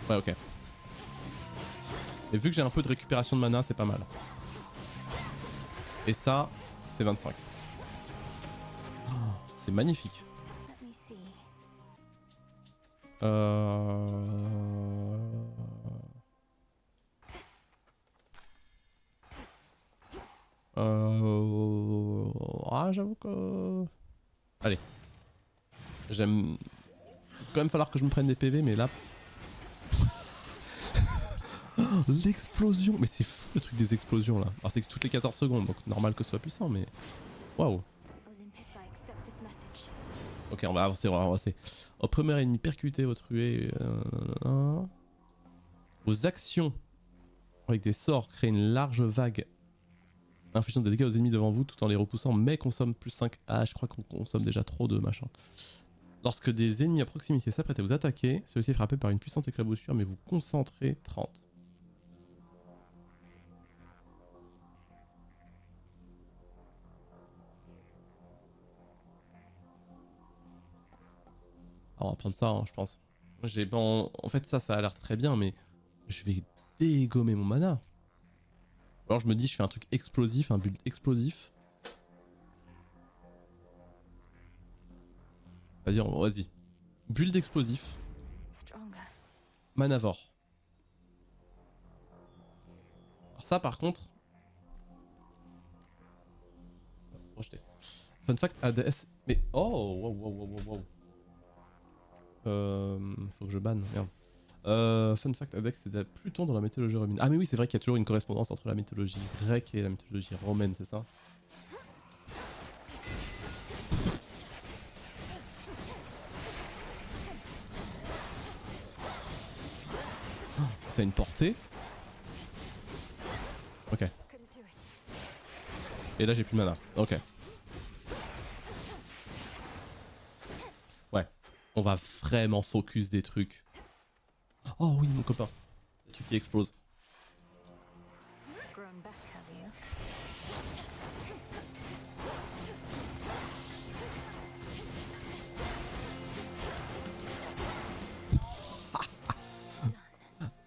Ouais, ok. Et vu que j'ai un peu de récupération de mana, c'est pas mal. Et ça, c'est 25. Oh, c'est magnifique. Ah, j'avoue que... Allez. J'aime... Faut quand même falloir que je me prenne des PV, mais là... L'explosion! Mais c'est fou le truc des explosions là. Alors c'est que toutes les 14 secondes, donc normal que ce soit puissant, mais... Waouh. Olympus, I accept this message. Ok, on va avancer, on va avancer. Au premier ennemi percuté, votre huée. Vos actions avec des sorts créent une large vague infligeant des dégâts aux ennemis devant vous tout en les repoussant, mais consomme plus 5. Ah, je crois qu'on consomme déjà trop de machin. Lorsque des ennemis à proximité s'apprêtent à vous attaquer, celui-ci est frappé par une puissante éclaboussure, mais vous concentrez 30. Alors, on va prendre ça, hein, je pense. En fait, ça a l'air très bien, mais je vais dégommer mon mana. Alors je me dis, je fais un truc explosif, un build explosif. Vas-y. Build explosif. Manavore. Alors ça par contre... Rejeté. Fun fact, ADS... Mais... Oh, wow. Faut que je banne, merde. Fun fact, Adex c'est Pluton dans la mythologie romaine. Ah mais oui, c'est vrai qu'il y a toujours une correspondance entre la mythologie grecque et la mythologie romaine, c'est ça? Ça a une portée. Ok. Et là j'ai plus de mana. Ok. Ouais. On va vraiment focus des trucs. Oh oui, mon copain. Le truc qui explose.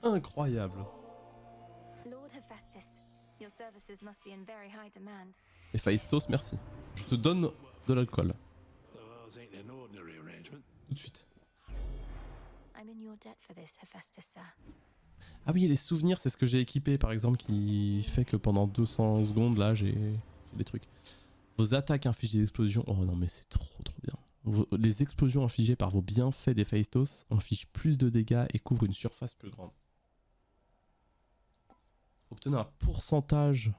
Incroyable. Lord Hephaestus, your services must be in very high demand. Héphaïstos, merci. Je te donne de l'alcool. Tout de suite. I'm in your debt for this, Hephaestus, sir. Ah oui, les souvenirs, c'est ce que j'ai équipé par exemple qui fait que pendant 200 secondes là j'ai des trucs. Vos attaques infligent des explosions. Oh non, mais c'est trop bien. Les explosions infligées par vos bienfaits d'Héphaïstos infligent plus de dégâts et couvrent une surface plus grande. Obtenez un pourcentage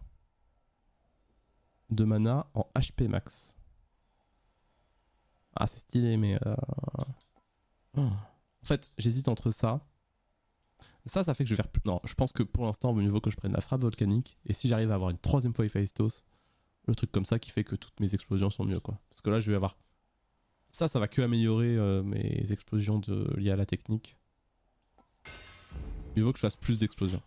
de mana en HP max. Ah, c'est stylé, mais... En fait, j'hésite entre ça. Ça fait que je vais faire... Non, je pense que pour l'instant, il vaut mieux que je prenne la frappe volcanique. Et si j'arrive à avoir une troisième fois Héphaïstos, le truc comme ça qui fait que toutes mes explosions sont mieux, quoi. Parce que là, je vais avoir... Ça va que améliorer mes explosions liées à la technique. Mieux vaut que je fasse plus d'explosions.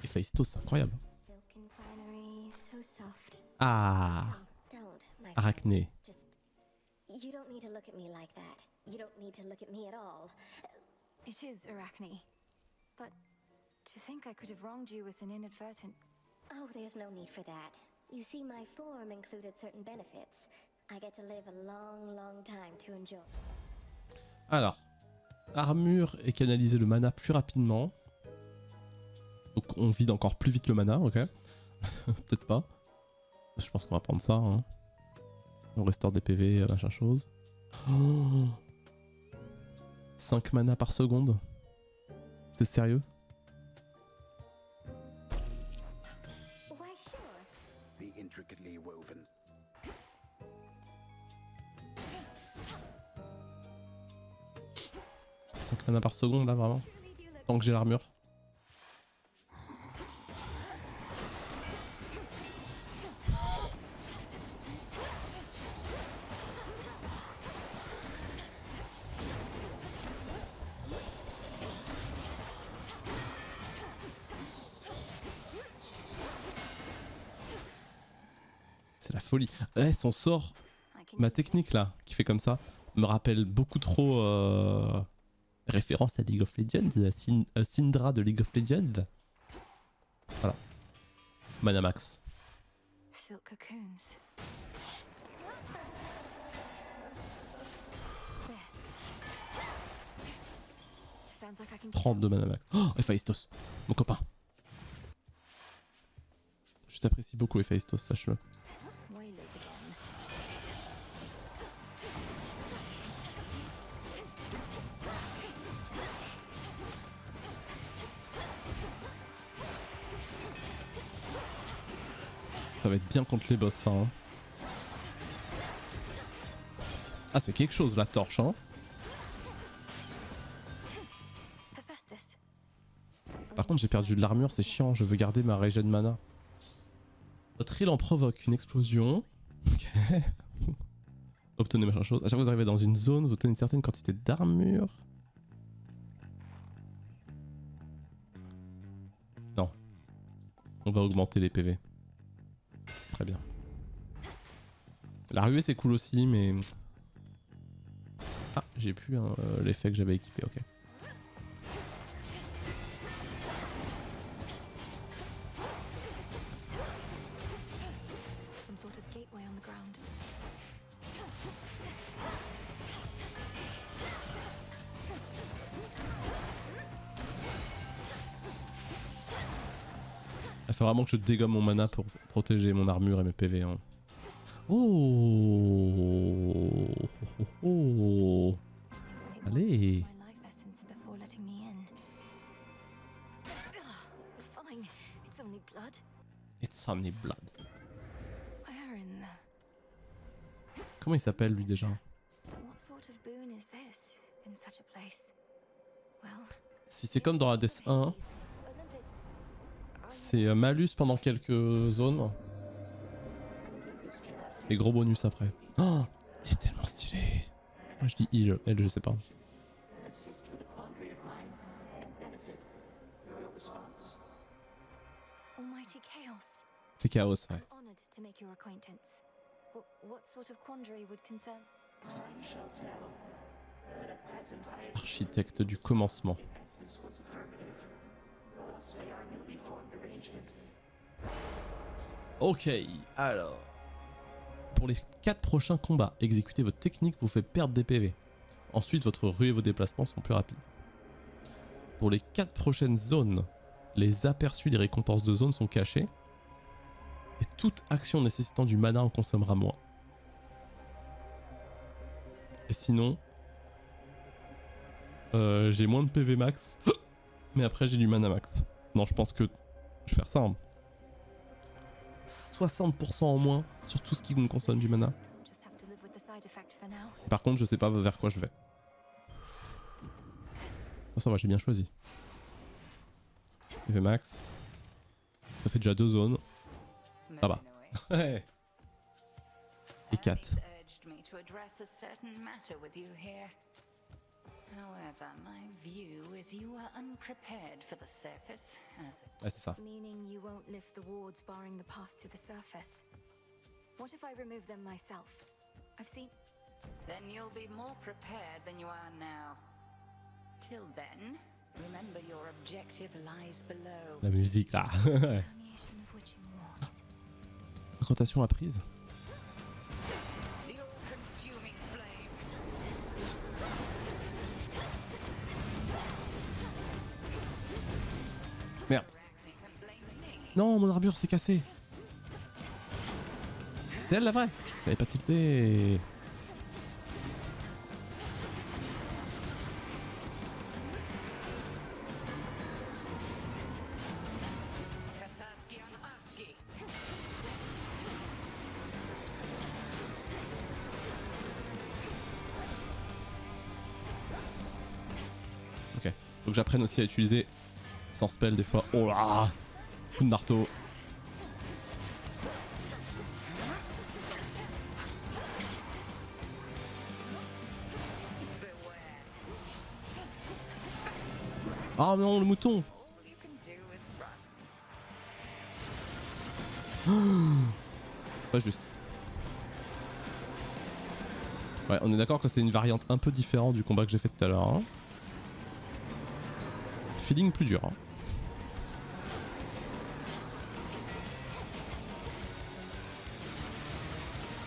Héphaïstos, c'est incroyable. Ah, Arachné. You don't need to look at me like that. You don't need to look at me at all. It is Arachne. But to think I could have wronged you with an inadvertent... Oh, there's no need for that. You see, my form included certain benefits. I get to live a long, long time to enjoy. Alors, armure et canaliser le mana plus rapidement. Donc on vide encore plus vite le mana, ok. Peut-être pas. Je pense qu'on va prendre ça, hein. On restaure des PV, machin chose. Oh, 5 mana par seconde. C'est sérieux? Why, sure. The intricately woven. « 5 mana par seconde là vraiment? Tant que j'ai l'armure. C'est la folie. Ouais, son sort, ma technique là, qui fait comme ça, me rappelle beaucoup trop référence à League of Legends, à Syndra de League of Legends. Voilà. Mana max. Silk cocoons. 32 mana max. Oh, Héphaïstos, mon copain. Je t'apprécie beaucoup, Héphaïstos, sache-le. Ça va être bien contre les boss ça. Hein. Ah c'est quelque chose la torche hein. Par contre j'ai perdu de l'armure, c'est chiant, je veux garder ma régène de mana. Votre île en provoque une explosion. Ok. Obtenez machin chose. À chaque fois que vous arrivez dans une zone, vous obtenez une certaine quantité d'armure. Non. On va augmenter les PV. C'est très bien. La ruée c'est cool aussi mais... Ah j'ai plus hein, l'effet que j'avais équipé, ok. Il faut vraiment que je dégomme mon mana pour protéger mon armure et mes PV. Hein. Oh, oh, oh. Allez. It's only blood. Comment il s'appelle lui déjà? Si c'est comme dans Hades 1, c'est malus pendant quelques zones. Et gros bonus après. Oh, c'est tellement stylé. Moi je dis il, elle je sais pas. C'est Chaos, ouais. Architecte du commencement. Ok, alors. Pour les 4 prochains combats, exécutez votre technique vous fait perdre des PV. Ensuite, votre rue et vos déplacements sont plus rapides. Pour les 4 prochaines zones, les aperçus des récompenses de zone sont cachés. Et toute action nécessitant du mana en consommera moins. Et sinon, j'ai moins de PV max, mais après j'ai du mana max. Non, je pense que je vais faire ça. Hein. 60% en moins sur tout ce qui me consomme du mana. Par contre, je sais pas vers quoi je vais. Oh, ça va, j'ai bien choisi. PV max. Ça fait déjà 2 zones. Ça va. Et 4. However, my view is you are unprepared for the surface, as it... Ouais, c'est ça. Meaning you won't lift the wards barring the path to the surface. What if I remove them myself? I've seen... Then you'll be more prepared than you are now. Till then, remember your objective lies below. La musique là. Incantation apprise. Merde. Non, mon armure s'est cassée. C'était elle la vraie. J'avais pas tilté. Ok. Faut que j'apprenne aussi à utiliser sans spell des fois. Oh là! Coup de marteau. Ah non, le mouton! Pas juste. Ouais, on est d'accord que c'est une variante un peu différente du combat que j'ai fait tout à l'heure. Hein. Feeling plus dur. Hein.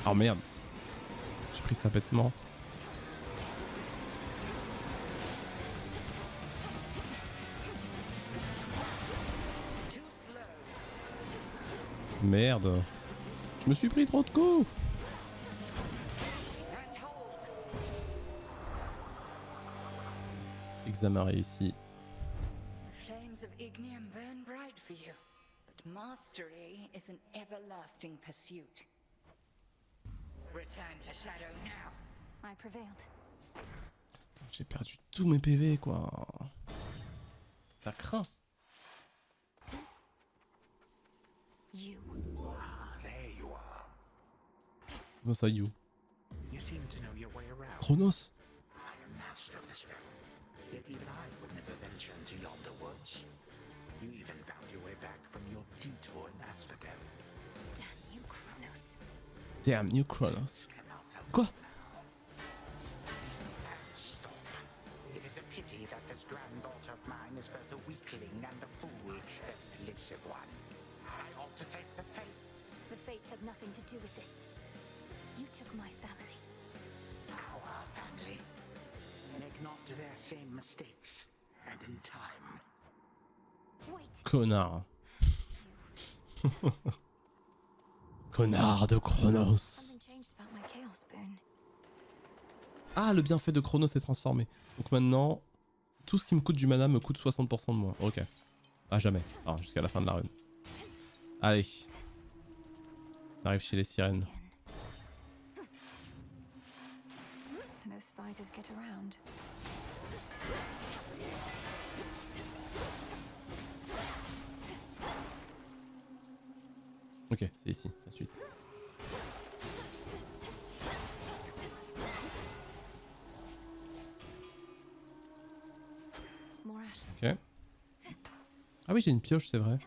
Oh merde. J'ai pris ça bêtement. Merde. Je me suis pris trop de coups. Examen réussi. The flames of Ignium burn bright for you, but mastery victory is an everlasting pursuit. Return to Shadow now. I prevailed. J'ai perdu tous mes PV quoi. Ça craint. You. Ah, there you are. Comment ça, you? You seem to know your way around. Chronos. I am master of this realm. Yet even I would never venture into yonder woods. You even found your way back from your detour in Asphodel. Damn you, Kronos. Damn you, Chronos. Quoi? Stop. It is a pity that this granddaughter of mine is both a weakling and a fool, the elusive one. I ought to take the fate. The fates had nothing to do with this. You took my family. Our family. Make not to their same mistakes. And in time. Wait. Connard. Connard de Chronos. Something changed about my chaos boon. Ah, le bienfait de Chronos s'est transformé. Donc maintenant, tout ce qui me coûte du mana me coûte 60% de moins. Ok. À jamais. Alors, jusqu'à la fin de la run. Allez. On arrive chez les sirènes. Those spiders get around. Ok, c'est ici, tout de suite. More ashes. Ok. Ah oui, j'ai une pioche, c'est vrai.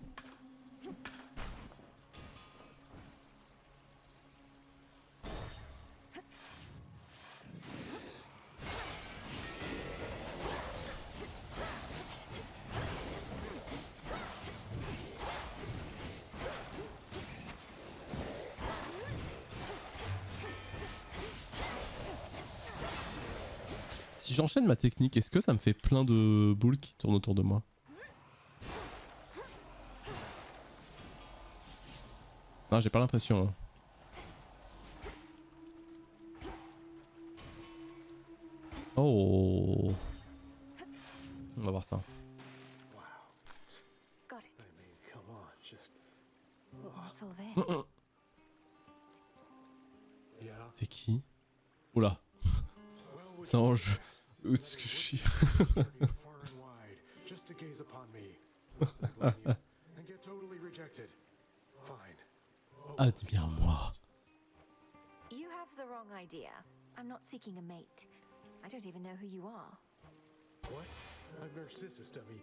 Si j'enchaîne ma technique, est-ce que ça me fait plein de boules qui tournent autour de moi? Non, j'ai pas l'impression. Hein. Oh. On va voir ça. Got it. I mean, come on, just. What's all this? Yeah. C'est qui? Oula. C'est un jeu. Utsushi. Far and wide, just to gaze upon me. I blame you and get totally rejected. Fine. Admire-moi. You have the wrong idea. I'm not seeking a mate. I don't even know who you are. What? I'm Narcissus, dummy.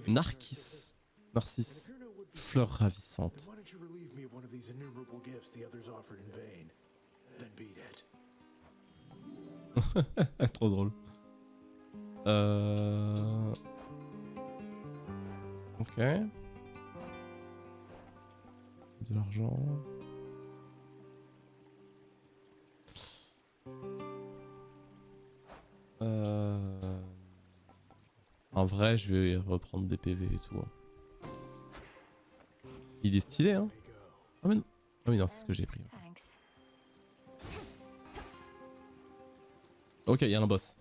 Narcisse. Narcisse. Fleur ravissante. Then why don't you relieve me of one of these innumerable gifts the others offered in vain? Then beat it. Trop drôle. Ok. De l'argent. En vrai, je vais reprendre des PV et tout. Il est stylé, hein. Ah mais non, ah, mais non, c'est ce que j'ai pris. Thanks. Ok, il y a un boss.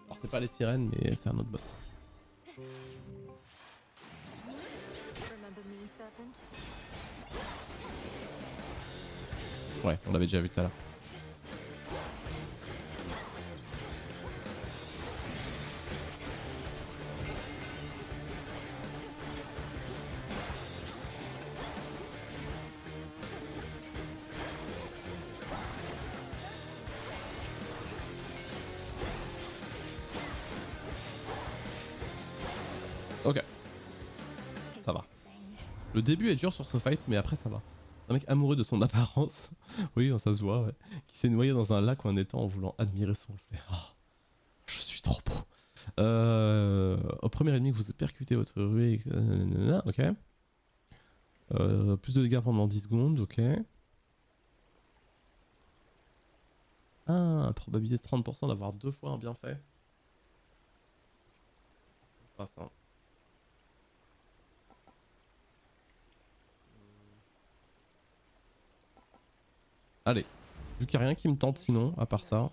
Alors c'est pas les sirènes, mais c'est un autre boss. Remember me, serpent? Ouais, on l'avait déjà vu tout à l'heure. Ok. Ça va. Le début est dur sur ce fight, mais après ça va. Un mec amoureux de son apparence, oui, ça se voit, ouais, qui s'est noyé dans un lac ou un étang en voulant admirer son reflet. Oh, je suis trop beau. Au premier ennemi que vous percutez votre ruée, ok. Plus de dégâts pendant 10 secondes, ok. Ah, probabilité de 30% d'avoir 2 fois un bienfait. Pas ça. Allez, vu qu'il n'y a rien qui me tente sinon, à part ça.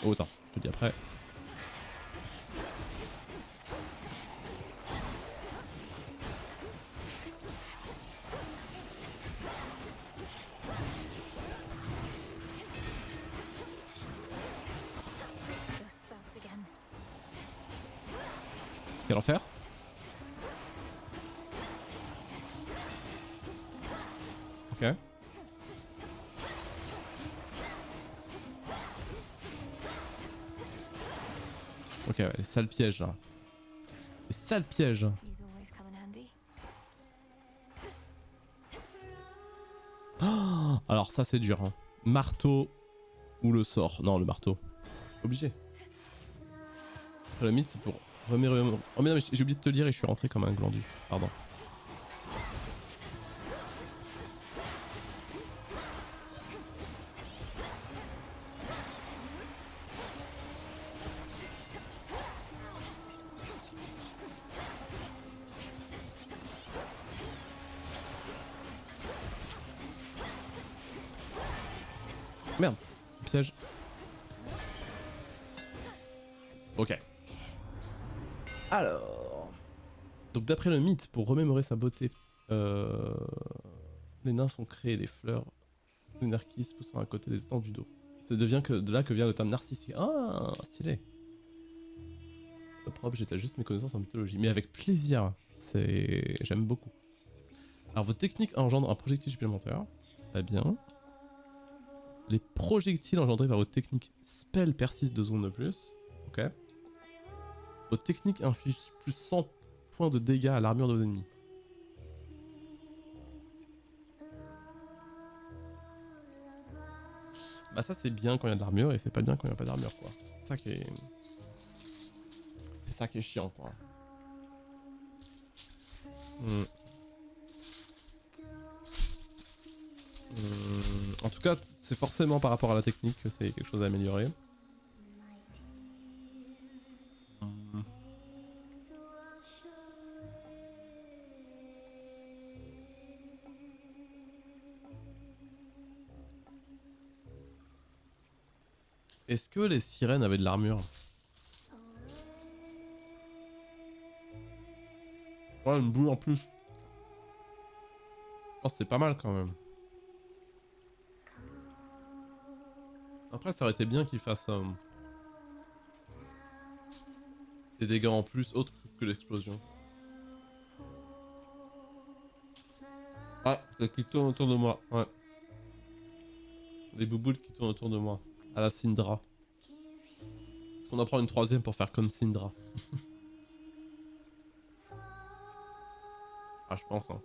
Oh attends, je te dis après. refaire. Ok. Ok, ouais, les sales pièges là. Les sales pièges. These always come in handy. Oh, alors ça c'est dur. Hein. Marteau ou le sort. Non, le marteau. Obligé. Le mythe c'est pour remérer... Oh mais non, mais j'ai oublié de te le dire et je suis rentré comme un glandu. Pardon. Merde, piège. Ok. Alors. Donc d'après le mythe, pour remémorer sa beauté, les nymphes ont créé les fleurs narcisses poussant à côté des étangs du dos. Ça devient que de là que vient le terme narcissique. Ah, stylé. Le propre, j'étais juste mes connaissances en mythologie, mais avec plaisir. J'aime beaucoup. Alors votre technique engendre un projectile supplémentaire. Très bien. Les projectiles engendrés par votre technique spell persistent 2 secondes de plus. Ok. Votre technique inflige plus 100 points de dégâts à l'armure de vos ennemis. Bah ça c'est bien quand il y a de l'armure et c'est pas bien quand il n'y a pas d'armure quoi. C'est ça qui est... C'est ça qui est chiant quoi. En tout cas, c'est forcément par rapport à la technique que c'est quelque chose à améliorer. Est-ce que les sirènes avaient de l'armure? Ouais, une boule en plus. Oh, c'est pas mal quand même. Après, ça aurait été bien qu'ils fassent des dégâts en plus autres que l'explosion. Ah, c'est qui tourne autour de moi, ouais. Des bouboules qui tournent autour de moi. À la Syndra. Est-ce qu'on en prend une troisième pour faire comme Syndra? Ah, je pense, hein.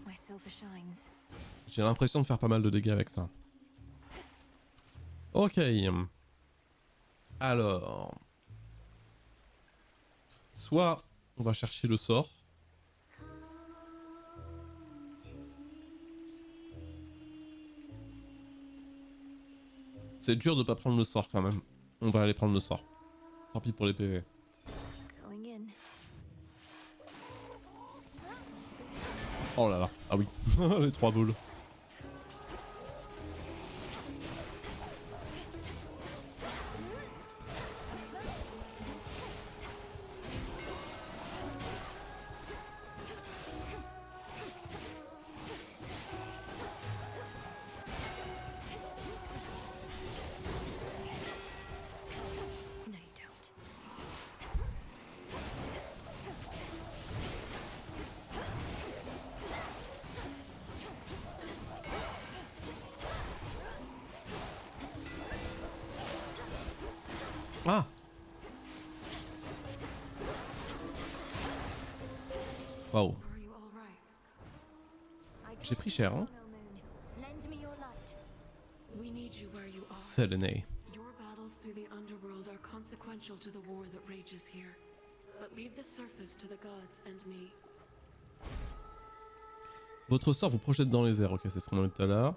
My silver shines. J'ai l'impression de faire pas mal de dégâts avec ça. Ok. Alors... Soit on va chercher le sort. C'est dur de pas prendre le sort quand même. On va aller prendre le sort. Tant pis pour les PV. Going in. Oh là là. Ah oui. Les 3 boules. No, you don't. Ah. Waouh. J'ai pris cher, hein. Lend me your light. We need you where you are. Selene. Your battles through the underworld are consequential to the war that rages here. But leave the surface to the gods and me. Votre sort vous projette dans les airs. Ok, c'est ce qu'on a dit tout à l'heure.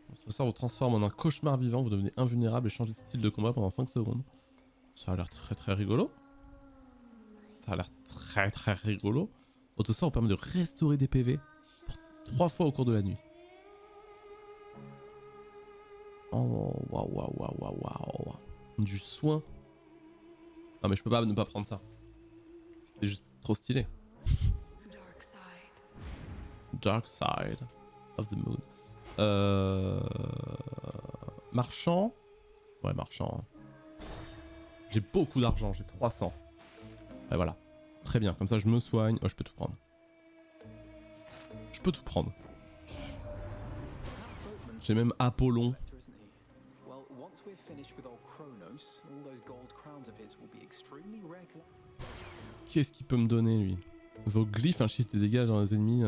Votre sort vous transforme en un cauchemar vivant. Vous devenez invulnérable et changez de style de combat pendant 5 secondes. Ça a l'air très rigolo. Ça a l'air très rigolo. Votre sort vous permet de restaurer des PV pour 3 fois au cours de la nuit. Oh, waouh. Du soin. Non mais je peux pas ne pas prendre ça. C'est juste trop stylé. Dark side of the moon. Marchand. Ouais, marchand. J'ai beaucoup d'argent, j'ai 300. Ouais, voilà. Très bien, comme ça je me soigne. Oh, je peux tout prendre. Je peux tout prendre. J'ai même Apollon. Qu'est-ce qu'il peut me donner lui? Vos glyphes infligent des dégâts dans les ennemis,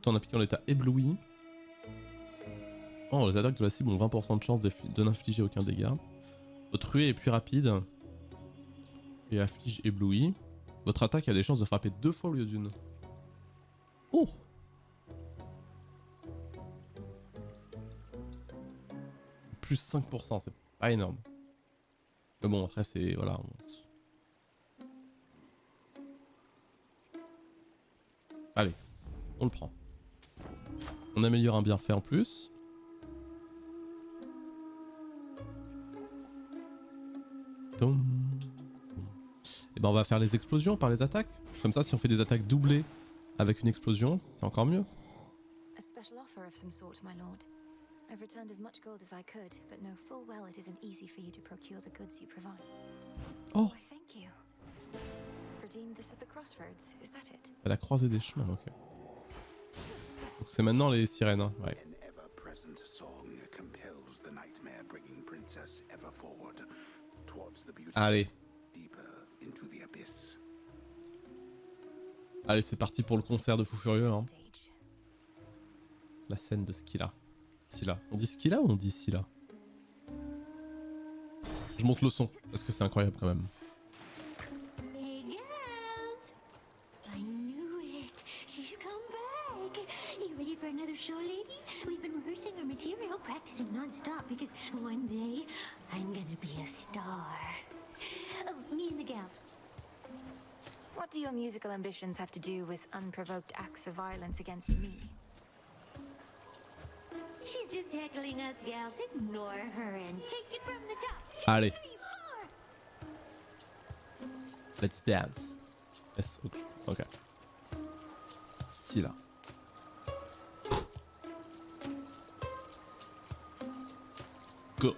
tout en appliquant l'état ébloui. Oh, les attaques de la cible ont 20% de chance de n'infliger aucun dégât. Votre ruée est plus rapide et afflige ébloui. Votre attaque a des chances de frapper 2 fois au lieu d'une. Oh! Plus 5%, c'est pas énorme. Mais bon, après c'est... voilà. Allez, on le prend. On améliore un bienfait en plus. Et ben on va faire les explosions par les attaques. Comme ça, si on fait des attaques doublées avec une explosion, c'est encore mieux. A special offer of some sort, my lord. I've returned as much gold as I could, but know full well it isn't easy for you to procure the goods you provide. Oh. Why, thank you. Redeem this at the crossroads, is that it? À la croisée des chemins, ok. Donc c'est maintenant les sirènes, hein. Ouais. Allez. Allez, c'est parti pour le concert de Fou Furieux. Hein. La scène de Scylla. Scylla. On dit Scylla ou on dit Scylla? Je monte le son, parce que c'est incroyable quand même. Hey girls! I knew it! She's come back! You ready for another show, lady? We've been rehearsing our material, practicing non-stop, because one day I'm gonna be a star. Oh, me and the gals. What do your musical ambitions have to do with unprovoked acts of violence against me? She's just heckling us gals. Ignore her and take it from the top. Allez. Let's dance. Yes, ok. Scylla. Go.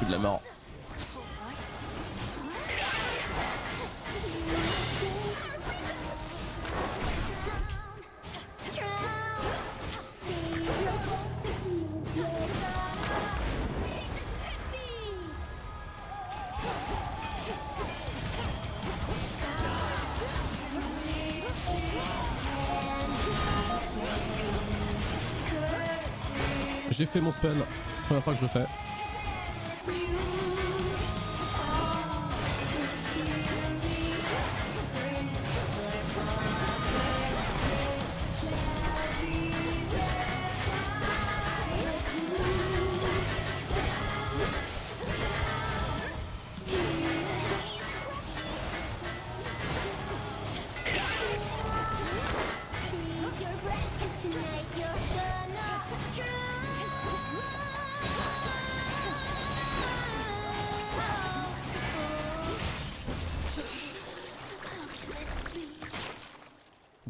De la mort. J'ai fait mon spell, première fois que je le fais.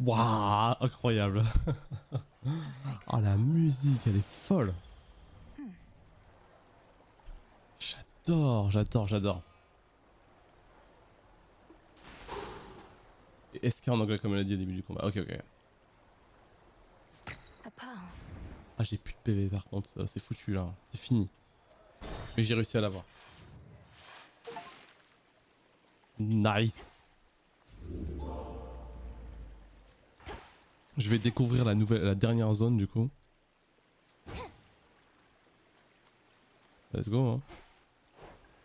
Waouh, incroyable. Oh, la musique, elle est folle. J'adore, j'adore, j'adore. Est-ce qu'il y a en anglais comme elle a dit au début du combat? Ok, ok. Ah, j'ai plus de PV par contre, c'est foutu là, c'est fini. Mais j'ai réussi à l'avoir. Nice. Je vais découvrir la dernière zone du coup. Let's go hein.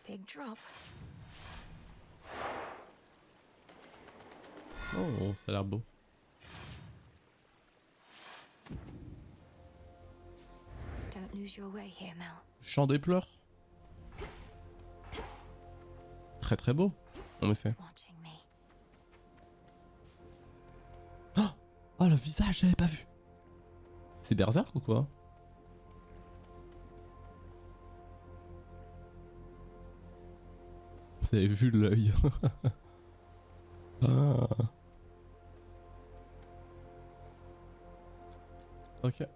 Big drop. Oh, ça a l'air beau. lose your way here, Mel. Chant des pleurs. Très très beau, en effet. Watching me. Oh, le visage, j'avais pas vu. C'est Berserk ou quoi? Vous avez vu l'œil. Ah. Ok.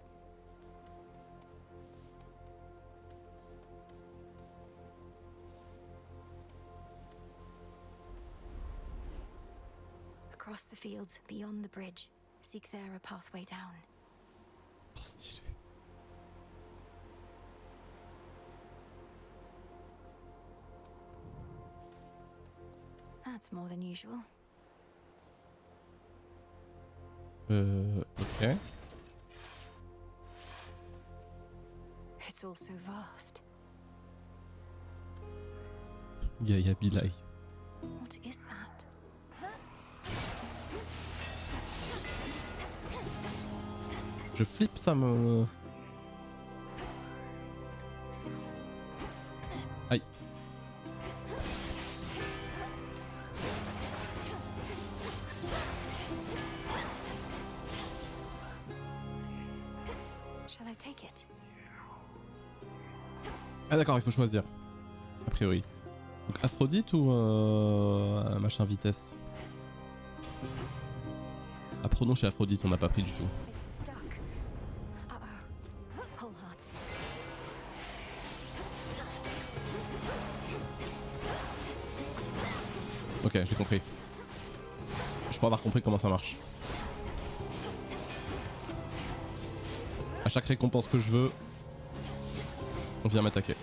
Across the fields, beyond the bridge. Seek there a pathway down. Trop stylé. That's more than usual. Ok. It's all so vast. Gaia Bilai. What is that? Je flippe, ça me... Aïe. Shall I take it? Ah d'accord, il faut choisir. A priori. Donc Aphrodite ou machin vitesse? Ah, pronom chez Aphrodite, on n'a pas pris du tout. It's stuck. Uh-oh. Whole hearts. Ok, j'ai compris. Je crois avoir compris comment ça marche. À chaque récompense que je veux, on vient m'attaquer.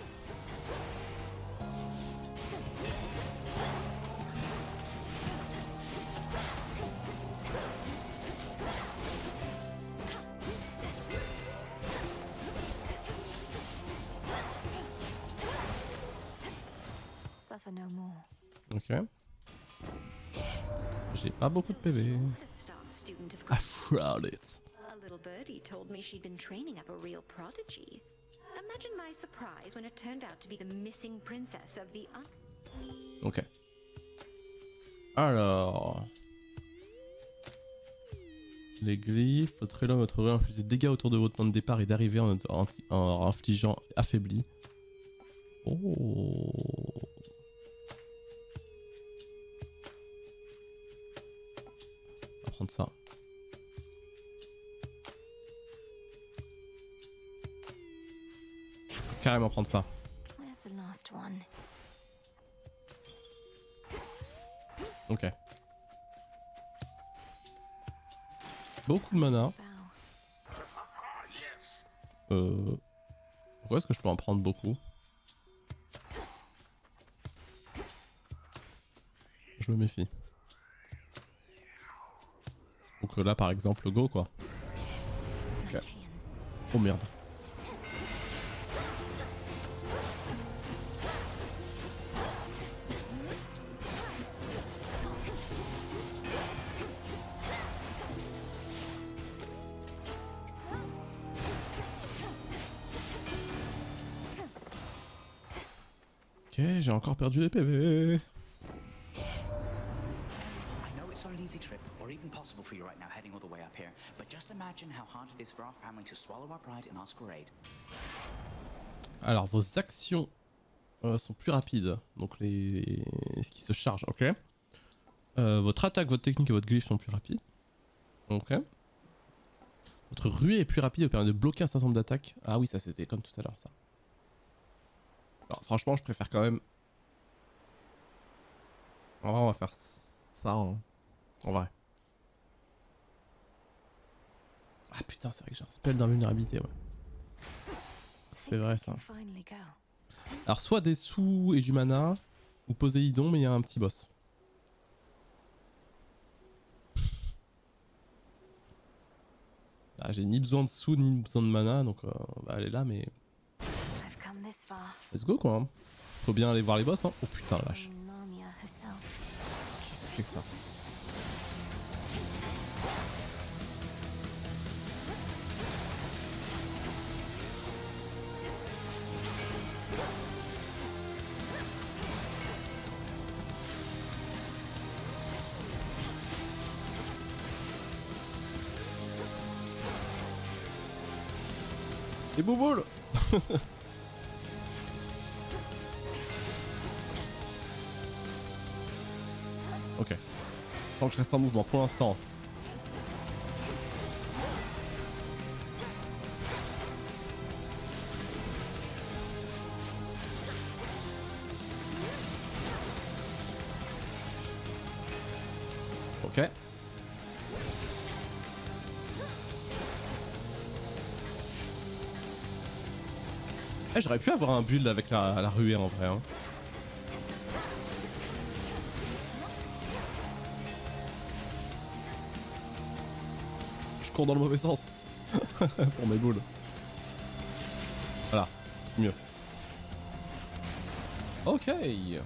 Suffer no more. Ok. J'ai pas beaucoup de PV. A star student of Aphrodite. A little birdie told me she'd been training up a real prodigy. Imagine my surprise when it turned out to be the missing princess of the... Ok. Alors... Les glyphes, votre élan, votre rue inflige des dégâts autour de votre point de départ et d'arrivée en infligeant affaibli. Oh. On va prendre ça. Carrément prendre ça. Where's the last one? Ok. Beaucoup de mana. Pourquoi est-ce que je peux en prendre beaucoup? Je me méfie. Donc là par exemple go quoi. Ok. Oh merde. Ok, j'ai encore perdu les PV. I know it's not an easy trip, or even possible for you right now heading all the way up here, but just imagine how hard it is for our family to swallow our pride and ask for aid. Alors vos actions sont plus rapides, donc ce qui se charge, ok. Votre attaque, votre technique et votre glyphe sont plus rapides. Ok. Votre ruée est plus rapide et permet de bloquer un certain nombre d'attaques. Ah oui, ça c'était comme tout à l'heure ça. Alors, franchement, je préfère quand même. En vrai, on va faire ça. Hein. En vrai. Ah putain, c'est vrai que j'ai un spell d'invulnérabilité, ouais. C'est vrai ça. Alors, soit des sous et du mana, ou Poséidon, mais il y a un petit boss. Ah, j'ai ni besoin de sous, ni besoin de mana, donc on va aller là, mais. Let's go quoi. Hein. Faut bien aller voir les boss, hein. Oh putain, la vache. Qu'est-ce que c'est que ça? Les bouboules. Ok. Tant que je reste en mouvement pour l'instant. Ok. Eh, j'aurais pu avoir un build avec la ruée en vrai. Hein. Je cours dans le mauvais sens. Pour mes boules. Voilà, mieux. Ok. C'est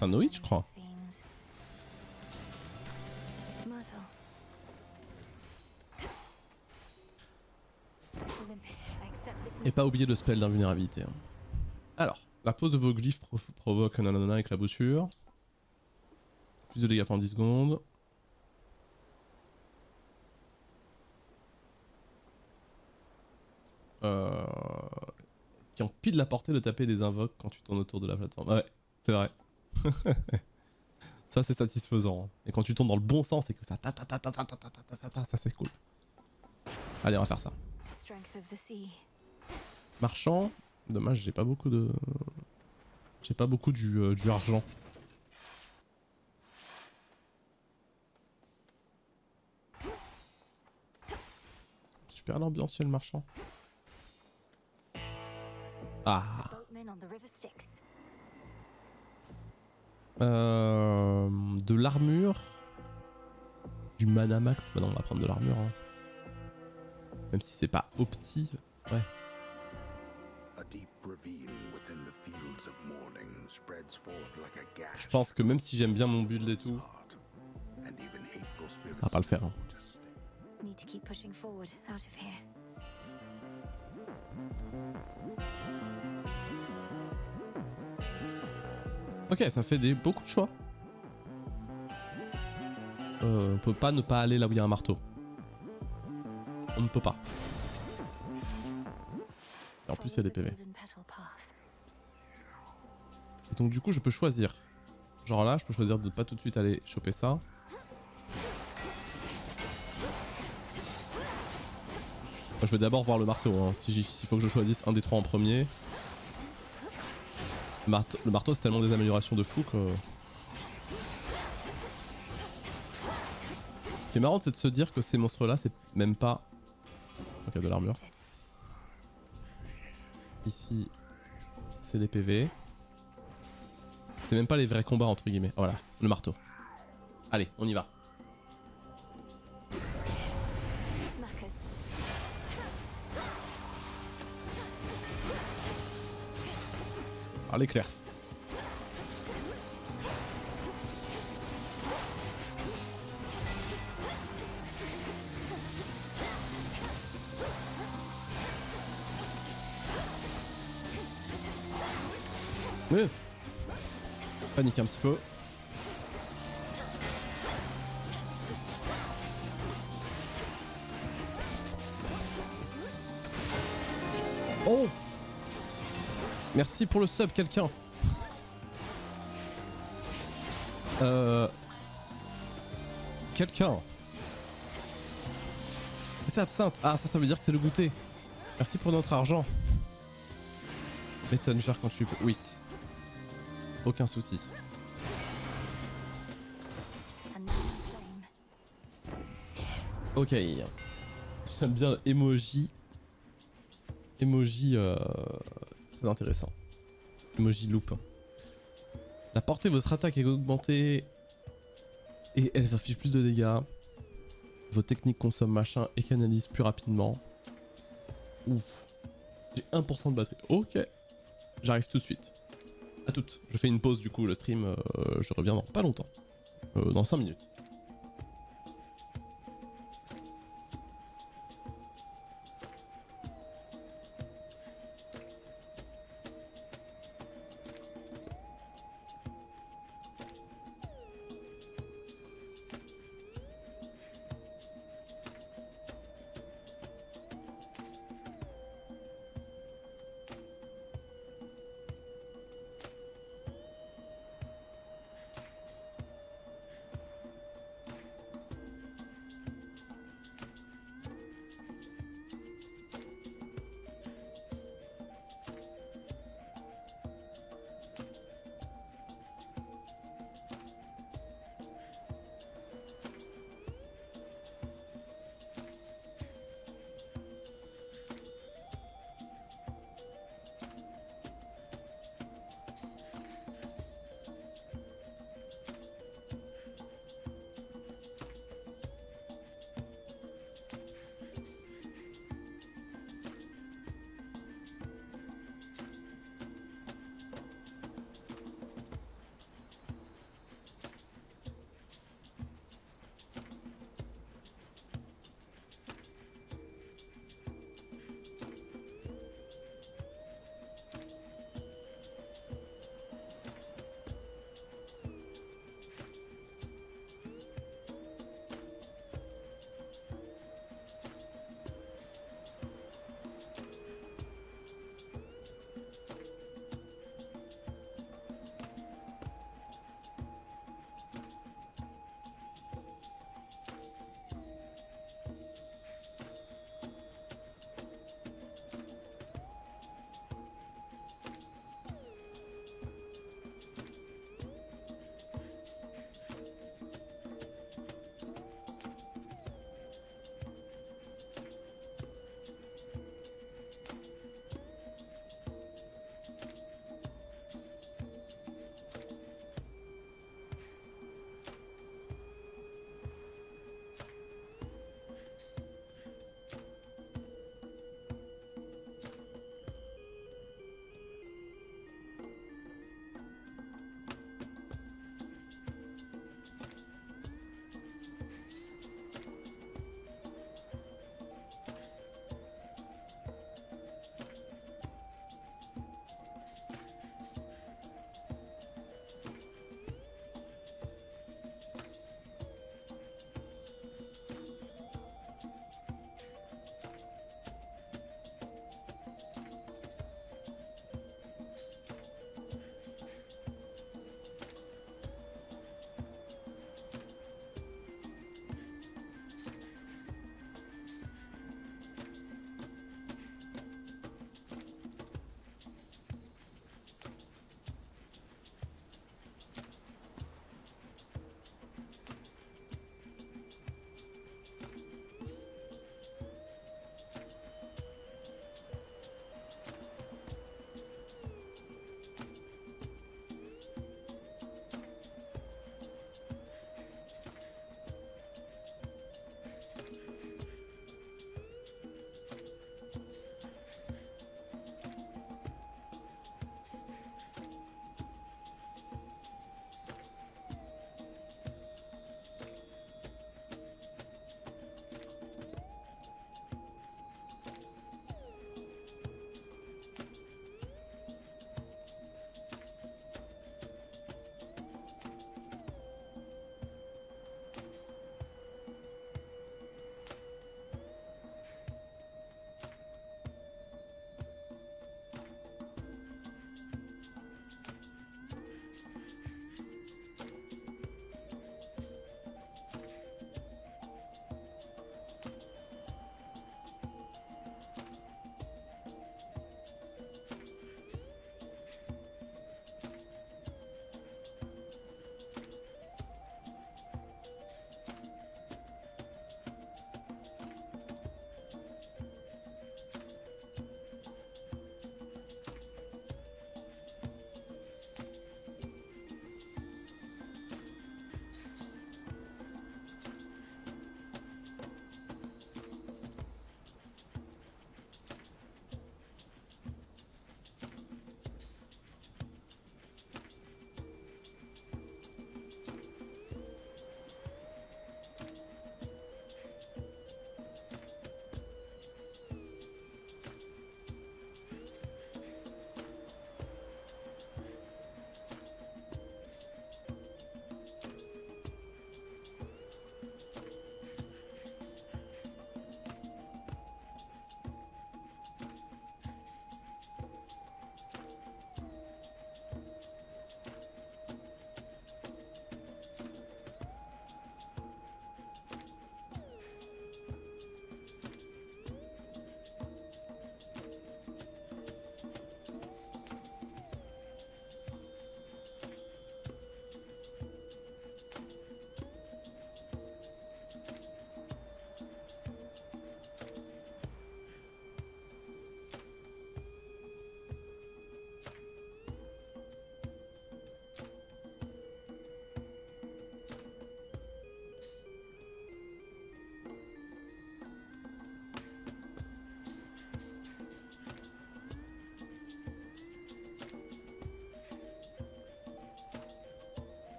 un Noïd, je crois. Myrtle. Olympus, I accept this Et pas oublier le spell d'invulnérabilité. Hein. Alors, la pose de vos glyphes provoque un nanana avec la bouture. Plus de dégâts pendant 10 secondes. Qui empile la portée de taper des invoques quand tu tournes autour de la plateforme. Ouais, c'est vrai. Ça c'est satisfaisant. Et quand tu tournes dans le bon sens et que ça ça c'est cool. Allez, on va faire ça. strength of the sea. Marchand. Dommage, j'ai pas beaucoup de... J'ai pas beaucoup du argent. Super l'ambiance, le marchand. Ah. Boatmen on the river Styx. De l'armure. Du mana max. Bah non, on va prendre de l'armure. Hein. Même si c'est pas opti. Ouais. Je pense que même si j'aime bien mon build et tout, ça va pas le faire. Hein. Need to keep pushing forward out of here. Ok, ça fait beaucoup de choix. On peut pas ne pas aller là où il y a un marteau. On ne peut pas. Et en plus, il y a des PV. Et donc, du coup, je peux choisir. Genre là, je peux choisir de pas tout de suite aller choper ça. Moi, je vais d'abord voir le marteau. Hein. S'il faut que je choisisse un des trois en premier. Le marteau, c'est tellement des améliorations de fou que... Ce qui est marrant, c'est de se dire que ces monstres-là, c'est même pas... Ok, de l'armure. Ici, c'est les PV. C'est même pas les vrais combats, entre guillemets. Voilà, le marteau. Allez, on y va. Ah, l'éclair. Panique un petit peu. Oh! Merci pour le sub, quelqu'un. Quelqu'un. C'est absinthe. Ah, ça veut dire que c'est le goûter. Merci pour notre argent. Messenger quand tu peux. Oui. Aucun souci. Ok. J'aime bien emoji. Emoji très intéressant. Emoji loop. La portée de votre attaque est augmentée et elle affiche plus de dégâts. Vos techniques consomment machin et canalisent plus rapidement. Ouf. J'ai 1% de batterie. Ok. J'arrive tout de suite. À toutes. Je fais une pause du coup, le stream. Je reviens dans pas longtemps. Dans 5 minutes.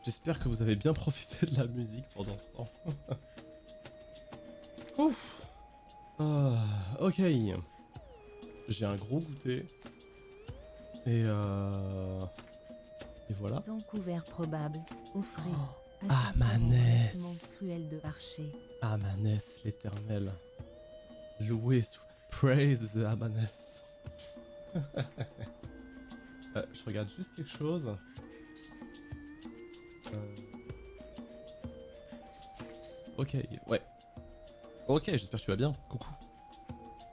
J'espère que vous avez bien profité de la musique pendant ce temps. Ouf. Ok. J'ai un gros goûter. Et voilà. Ton couvert probable, offrez. Amanès. Mon cruel de archer. Amanès l'éternel. Loué, praise Amanès. Je regarde juste quelque chose. Ok, ouais. Ok, j'espère que tu vas bien. Coucou.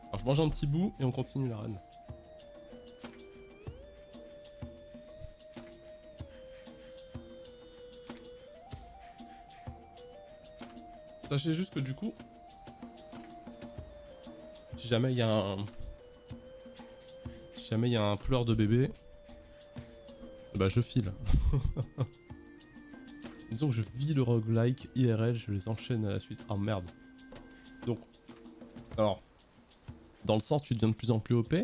Alors je mange un petit bout et on continue la run. Sachez juste que du coup, si jamais il y a un pleur de bébé, bah je file. Disons que je vis le roguelike IRL, je les enchaîne à la suite. Ah merde. Donc, alors, dans le sens tu deviens de plus en plus OP,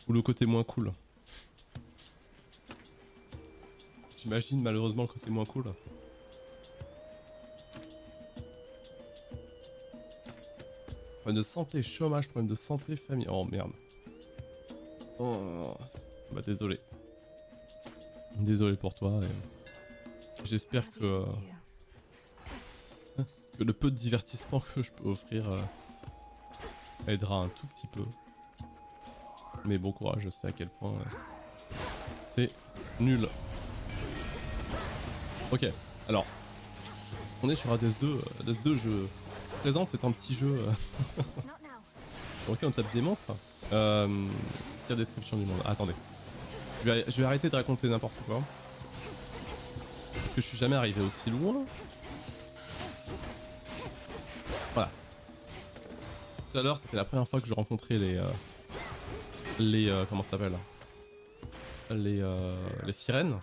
ou le côté moins cool? J'imagine malheureusement le côté moins cool. Problème de santé, chômage, problème de santé, famille. Oh merde. Oh, bah désolé. Désolé pour toi. J'espère que le peu de divertissement que je peux offrir aidera un tout petit peu. Mais bon courage, je sais à quel point c'est nul. Ok, alors on est sur Hades 2. Hades 2, je présente, c'est un petit jeu. Ok, on tape des monstres. Pire description du monde. Ah, attendez. Je vais arrêter de raconter n'importe quoi. Parce que je suis jamais arrivé aussi loin. Voilà. Tout à l'heure, c'était la première fois que je rencontrais comment ça s'appelle, les sirènes.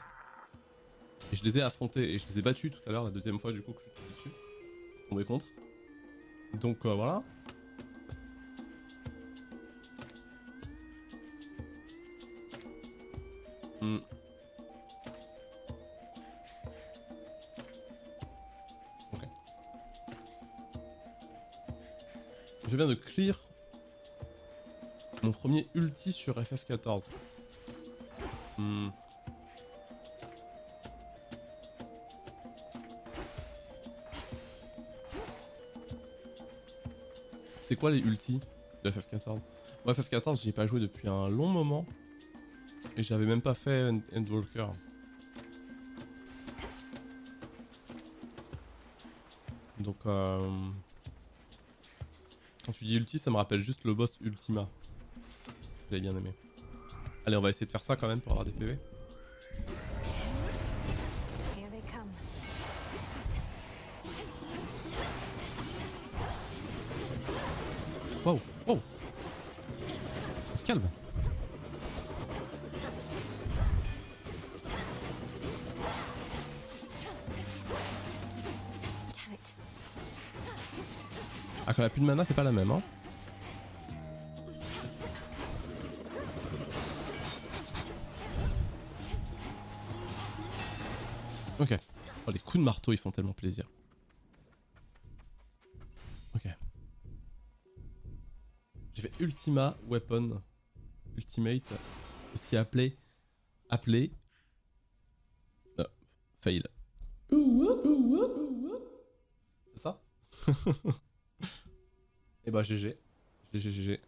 Et je les ai affrontés et je les ai battus tout à l'heure, la deuxième fois du coup que je suis tombé dessus. Tombé contre. Donc voilà. Ok. Je viens de clear mon premier ulti sur FF14. C'est quoi les ultis de FF14? Moi FF14 j'y ai pas joué depuis un long moment. Et j'avais même pas fait Endwalker. Donc quand tu dis ulti ça me rappelle juste le boss Ultima. J'avais bien aimé. Allez on va essayer de faire ça quand même pour avoir des PV. Wow, wow. On se calme. Ah, quand elle a plus de mana, c'est pas la même, hein. Ok. Oh, les coups de marteau, ils font tellement plaisir. Ok. J'ai fait Ultima Weapon. Ultimate. Aussi appelé. Fail. C'est ça? Et bah GG. GG.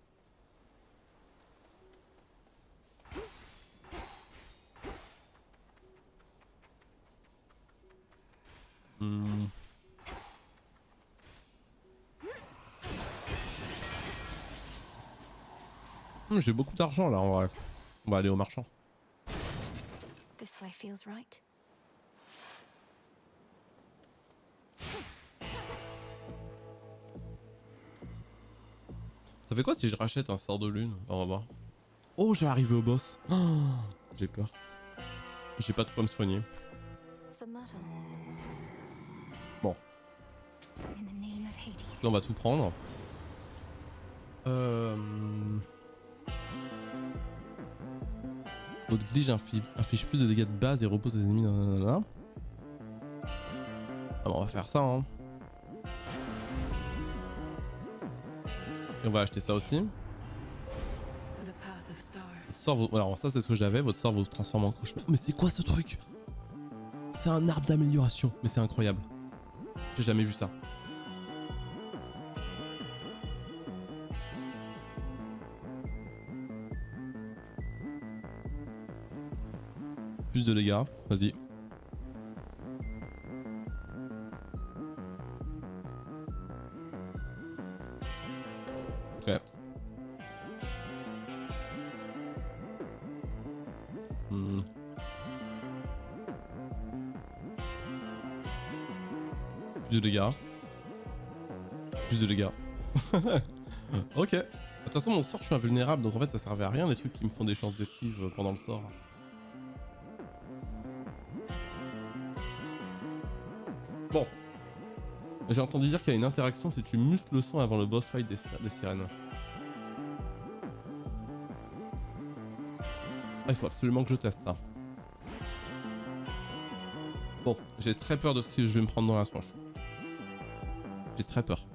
J'ai beaucoup d'argent là en vrai. On va aller au marchand. This way feels right. Ça fait quoi si je rachète un sort de lune? On va voir. Oh, j'ai arrivé au boss. Oh, j'ai peur. J'ai pas de quoi me soigner. Bon. Là, on va tout prendre. Votre glitch inflige plus de dégâts de base et repose les ennemis. Nanana. Ah bon, on va faire ça, hein. Et on va acheter ça aussi. Alors ça c'est ce que j'avais, votre sort vous transforme en cauchemar. Mais c'est quoi ce truc? C'est un arbre d'amélioration, mais c'est incroyable. J'ai jamais vu ça. Plus de dégâts, vas-y. Ok. Plus de dégâts. Plus de dégâts. Ok. De toute façon, mon sort, je suis invulnérable, donc en fait, ça servait à rien, les trucs qui me font des chances d'esquive pendant le sort. Bon. J'ai entendu dire qu'il y a une interaction si tu muscles le son avant le boss fight des sirènes. Ah, il faut absolument que je teste ça. Bon, j'ai très peur de ce que je vais me prendre dans la tronche. J'ai très peur.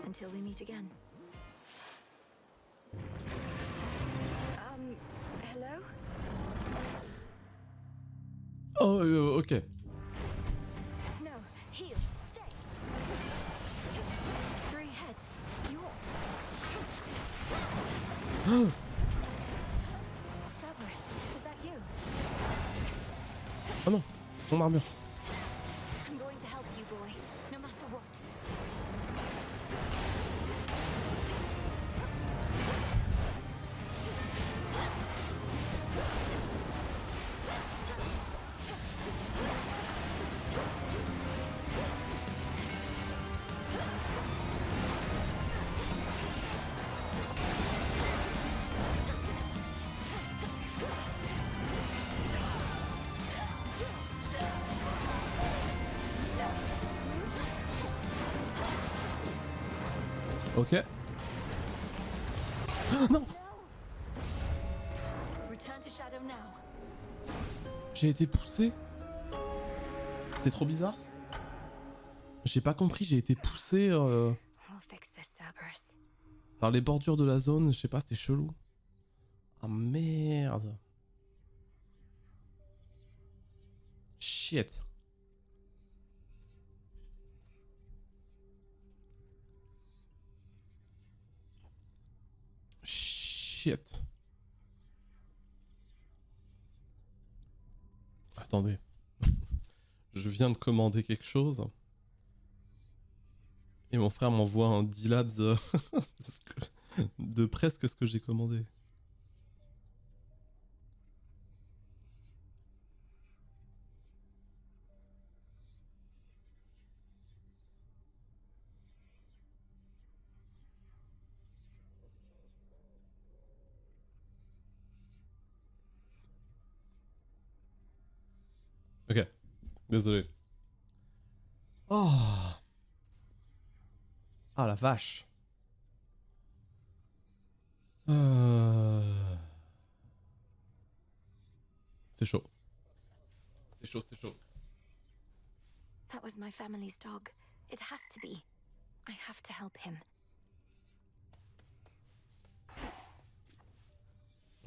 Until we meet again. Hello? Oh, ok. No, heal, stay. 3 heads. You're. Cerberus, is that you? Oh non, mon armure. I'm going to help you, boy, no matter what. Ok. Non. Return to Shadow now. J'ai été poussé. C'était trop bizarre. J'ai pas compris, j'ai été poussé We'll fix this, Cerberus. par les bordures de la zone, je sais pas, c'était chelou. Ah merde. Shit. Shit. Attendez. Je viens de commander quelque chose. Et mon frère m'envoie un D-Labs de presque ce que j'ai commandé. Ok, désolé. Oh. Ah la vache. C'est chaud. C'est chaud, c'est chaud. That was my family's dog. It has to be. I have to help him.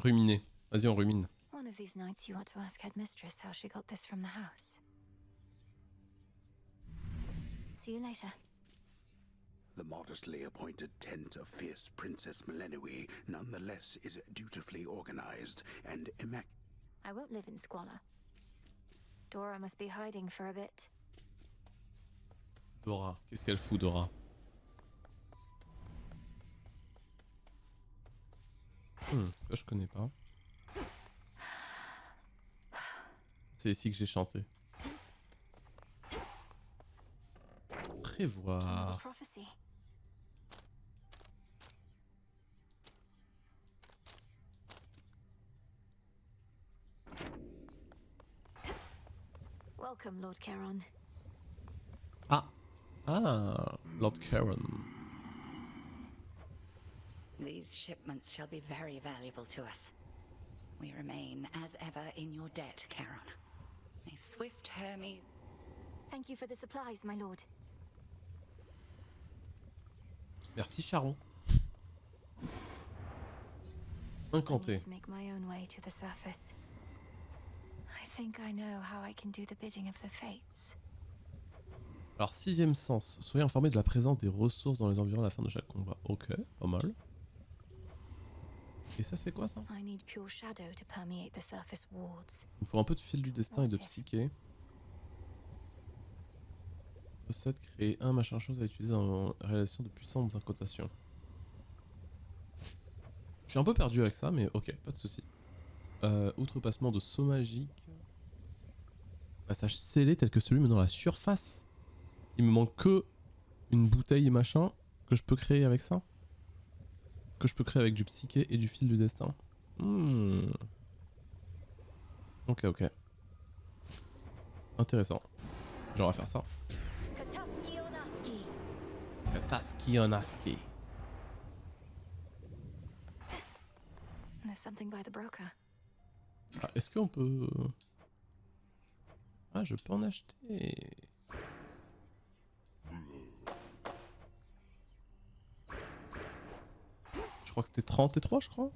Ruminer. Vas-y, on rumine. One of these nights you ought to ask Headmistress how she got this from the house. See you later. The modestly appointed tent of fierce Princess Melenui nonetheless is dutifully organized and I won't live in squalor. Dora must be hiding for a bit. Dora. Qu'est-ce qu'elle fout, Dora? Ça je connais pas. C'est ici que j'ai chanté. Prévoir. Welcome, Lord Charon. Ah, Lord Charon. These shipments shall be very valuable to us. We remain, as ever, in your debt, Charon. May swift Hermes... Thank you for the supplies, my lord. Merci Charon. I Incanté. need to make my own way to the surface. I think I know how I can do the bidding of the fates. Alors, 6ème sens. Soyez informé de la présence des ressources dans les environs à la fin de chaque combat. Ok, pas mal. Et ça, c'est quoi ça? I need pure shadow to permeate the surface wards. Il me faut un peu de fil du destin et de psyché. Recette, créer un machin chose à utiliser en réalisation de puissantes incantations. Je suis un peu perdu avec ça, mais ok, pas de soucis. Outrepassement de saut magique. Passage scellé tel que celui menant à la surface. Il me manque que une bouteille et machin que je peux créer avec ça. Que je peux créer avec du psyché et du fil du destin. Ok, ok. Intéressant. J'aurais faire ça. Kataski Onaski. Kataski Onaski. There's something by the broker. Ah, est-ce qu'on peut... Ah, je peux en acheter. Je crois que c'était 33, je crois.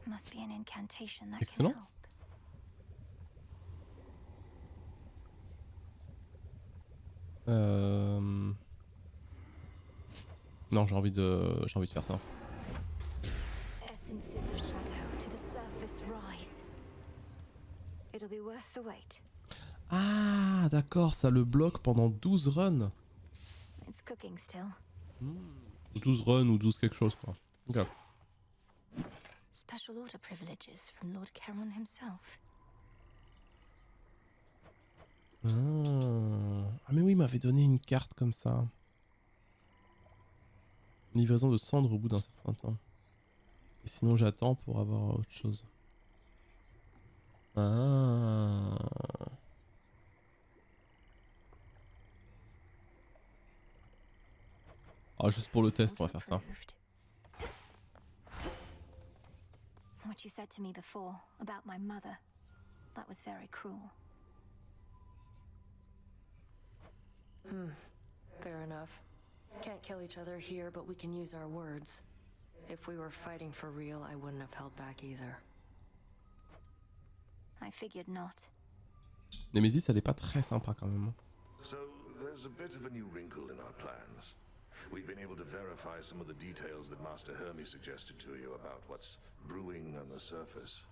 Must be an incantation that Excellent. can help. Non, j'ai envie de faire ça. Essences of shadow to the surface rise. It'll be worth the wait. Ah, d'accord, ça le bloque pendant 12 runs. It's cooking still. 12 runs ou 12 quelque chose, quoi. Ok. Special order privileges from Lord Charon himself. Ah, mais oui, il m'avait donné une carte comme ça. Une livraison de cendres au bout d'un certain temps. Et sinon j'attends pour avoir autre chose. Ah. Ah, juste pour le test, on va faire ça. What you said to me before about my mother, that was very cruel. Fair enough. Can't kill each other here, but we can use our words. If we were fighting for real, I wouldn't have held back either. I figured not. Nemesis, elle est pas très sympa quand même. So, there's a bit of a new wrinkle in our plans. We've been able to verify some of the details that Master Hermes suggested to you about what's brewing on the surface.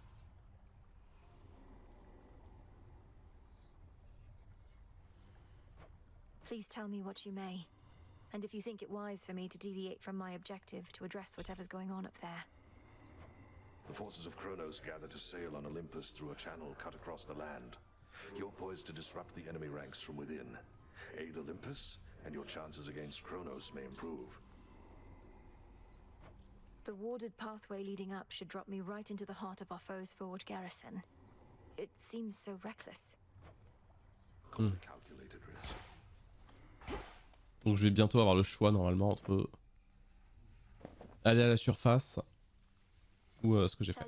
Please tell me what you may, and if you think it wise for me to deviate from my objective to address whatever's going on up there. The forces of Kronos gather to sail on Olympus through a channel cut across the land. You're poised to disrupt the enemy ranks from within. Aid Olympus, and your chances against Kronos may improve. The warded pathway leading up should drop me right into the heart of our foe's forward garrison. It seems so reckless. Calculated risk. Donc je vais bientôt avoir le choix normalement entre aller à la surface ou ce que j'ai fait.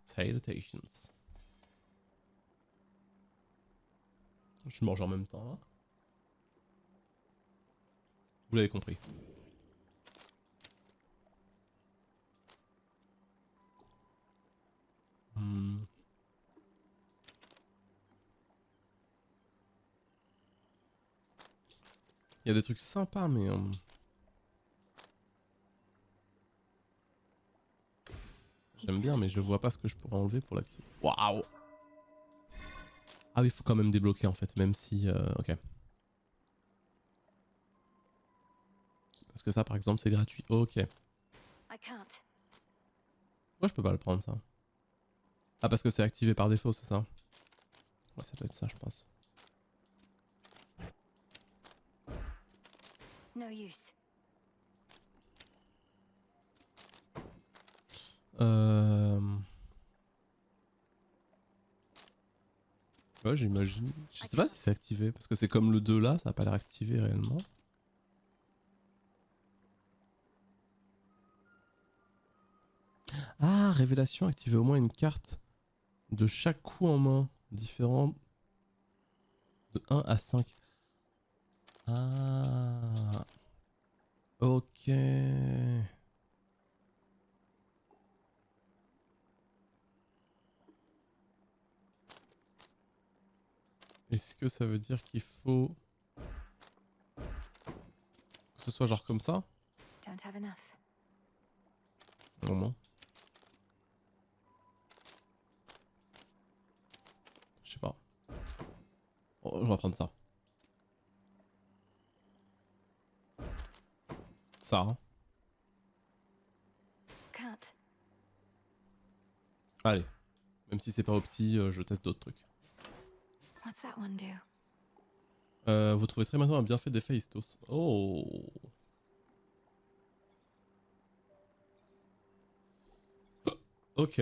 Salutations. Je mange en même temps là. Vous l'avez compris. Il y a des trucs sympas, mais j'aime bien, mais je vois pas ce que je pourrais enlever pour l'activer. Waouh! Ah oui, il faut quand même débloquer en fait, même si... ok. Parce que ça, par exemple, c'est gratuit. Ok. Pourquoi je peux pas le prendre, ça? Ah, parce que c'est activé par défaut, c'est ça? Ouais, ça doit être ça, je pense. No use. Ouais, j'imagine. Je sais pas si c'est activé, parce que c'est comme le 2 là, ça a pas l'air activé réellement. Ah, révélation, activez au moins une carte de chaque coup en main différent de 1 à 5. Ah. Ok. Est-ce que ça veut dire qu'il faut que ce soit genre comme ça? Don't have enough. Normalement. Je sais pas. Oh, on va prendre ça. Ça. Hein. Cut. Allez. Même si c'est pas opti, je teste d'autres trucs. What's that one do? Vous trouvez très maintenant un bienfait d'effet Istos. Oh. Ok.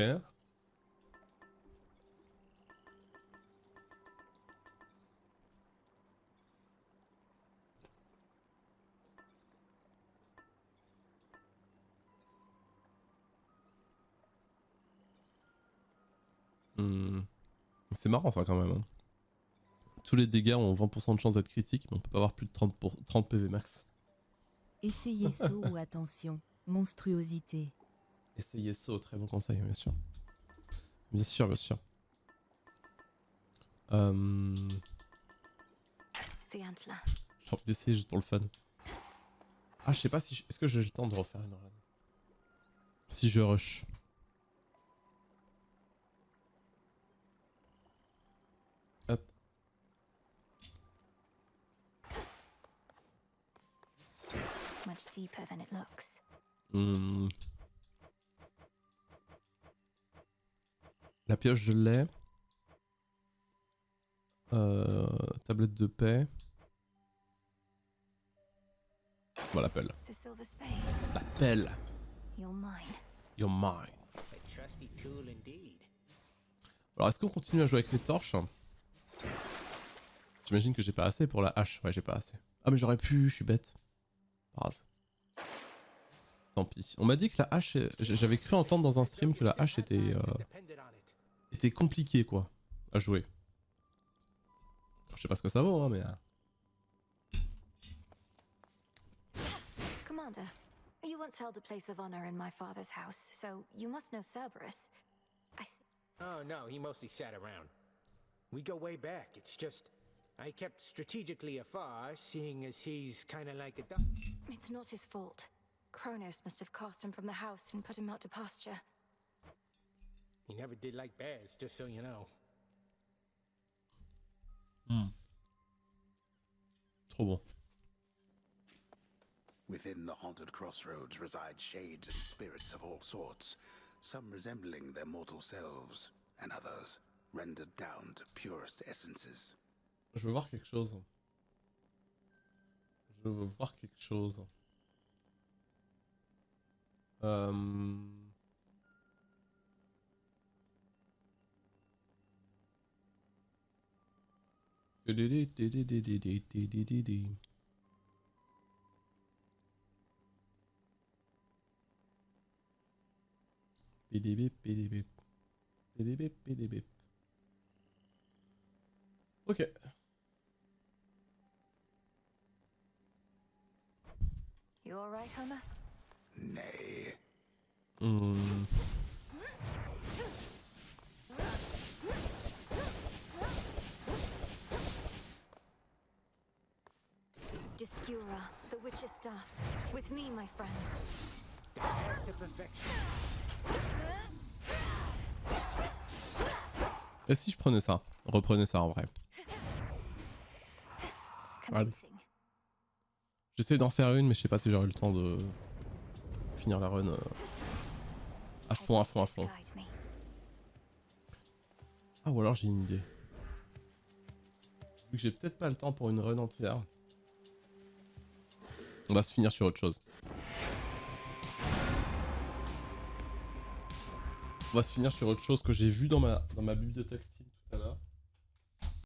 C'est marrant ça quand même. Hein. Tous les dégâts ont 20% de chance d'être critiques, mais on peut pas avoir plus de 30 PV max. Essayez saut ou attention. Monstruosité. Essayez saut, très bon conseil, bien sûr. Bien sûr, bien sûr. The antler. J'ai envie d'essayer juste pour le fun. Ah, je sais pas si... Est-ce que j'ai le temps de refaire une run? Si je rush. Hop. Much deeper than it looks. La pioche, je l'ai. Tablette de paix. Voilà la pelle. The silver spade. La pelle. You're mine. You're mine. A trusty tool indeed. Alors, est-ce qu'on continue à jouer avec les torches? J'imagine que j'ai pas assez pour la hache. Ouais, j'ai pas assez. Ah, mais j'aurais pu, je suis bête. Grave. Tant pis. On m'a dit que la hache... J'avais cru entendre dans un stream que la hache était compliquée, quoi, à jouer. Je sais pas ce que ça vaut, hein, mais... Commander, you once held a place of honor in my father's house, so you must know Cerberus. Oh no, he mostly sat around. We go way back. It's just I kept strategically afar, seeing as he's kind of like a duck. It's not his fault. Kronos must have cast him from the house and put him out to pasture. He never did like bears, just so you know. Trop bon. Within the haunted crossroads reside shades and spirits of all sorts, some resembling their mortal selves, and others rendered down to purest essences. Je veux voir quelque chose. Je veux voir quelque chose. Ok. You all right, Homer? Nay. Discura, the witch's staff. With me, my friend. The path to perfection. Et si je prenais ça? Reprenez ça en vrai. Voilà. J'essaie d'en faire une, mais je sais pas si j'aurai le temps de finir la run à fond. Ah, ou alors j'ai une idée. Vu que j'ai peut-être pas le temps pour une run entière, on va se finir sur autre chose. On va se finir sur autre chose que j'ai vu dans ma bibliothèque Steam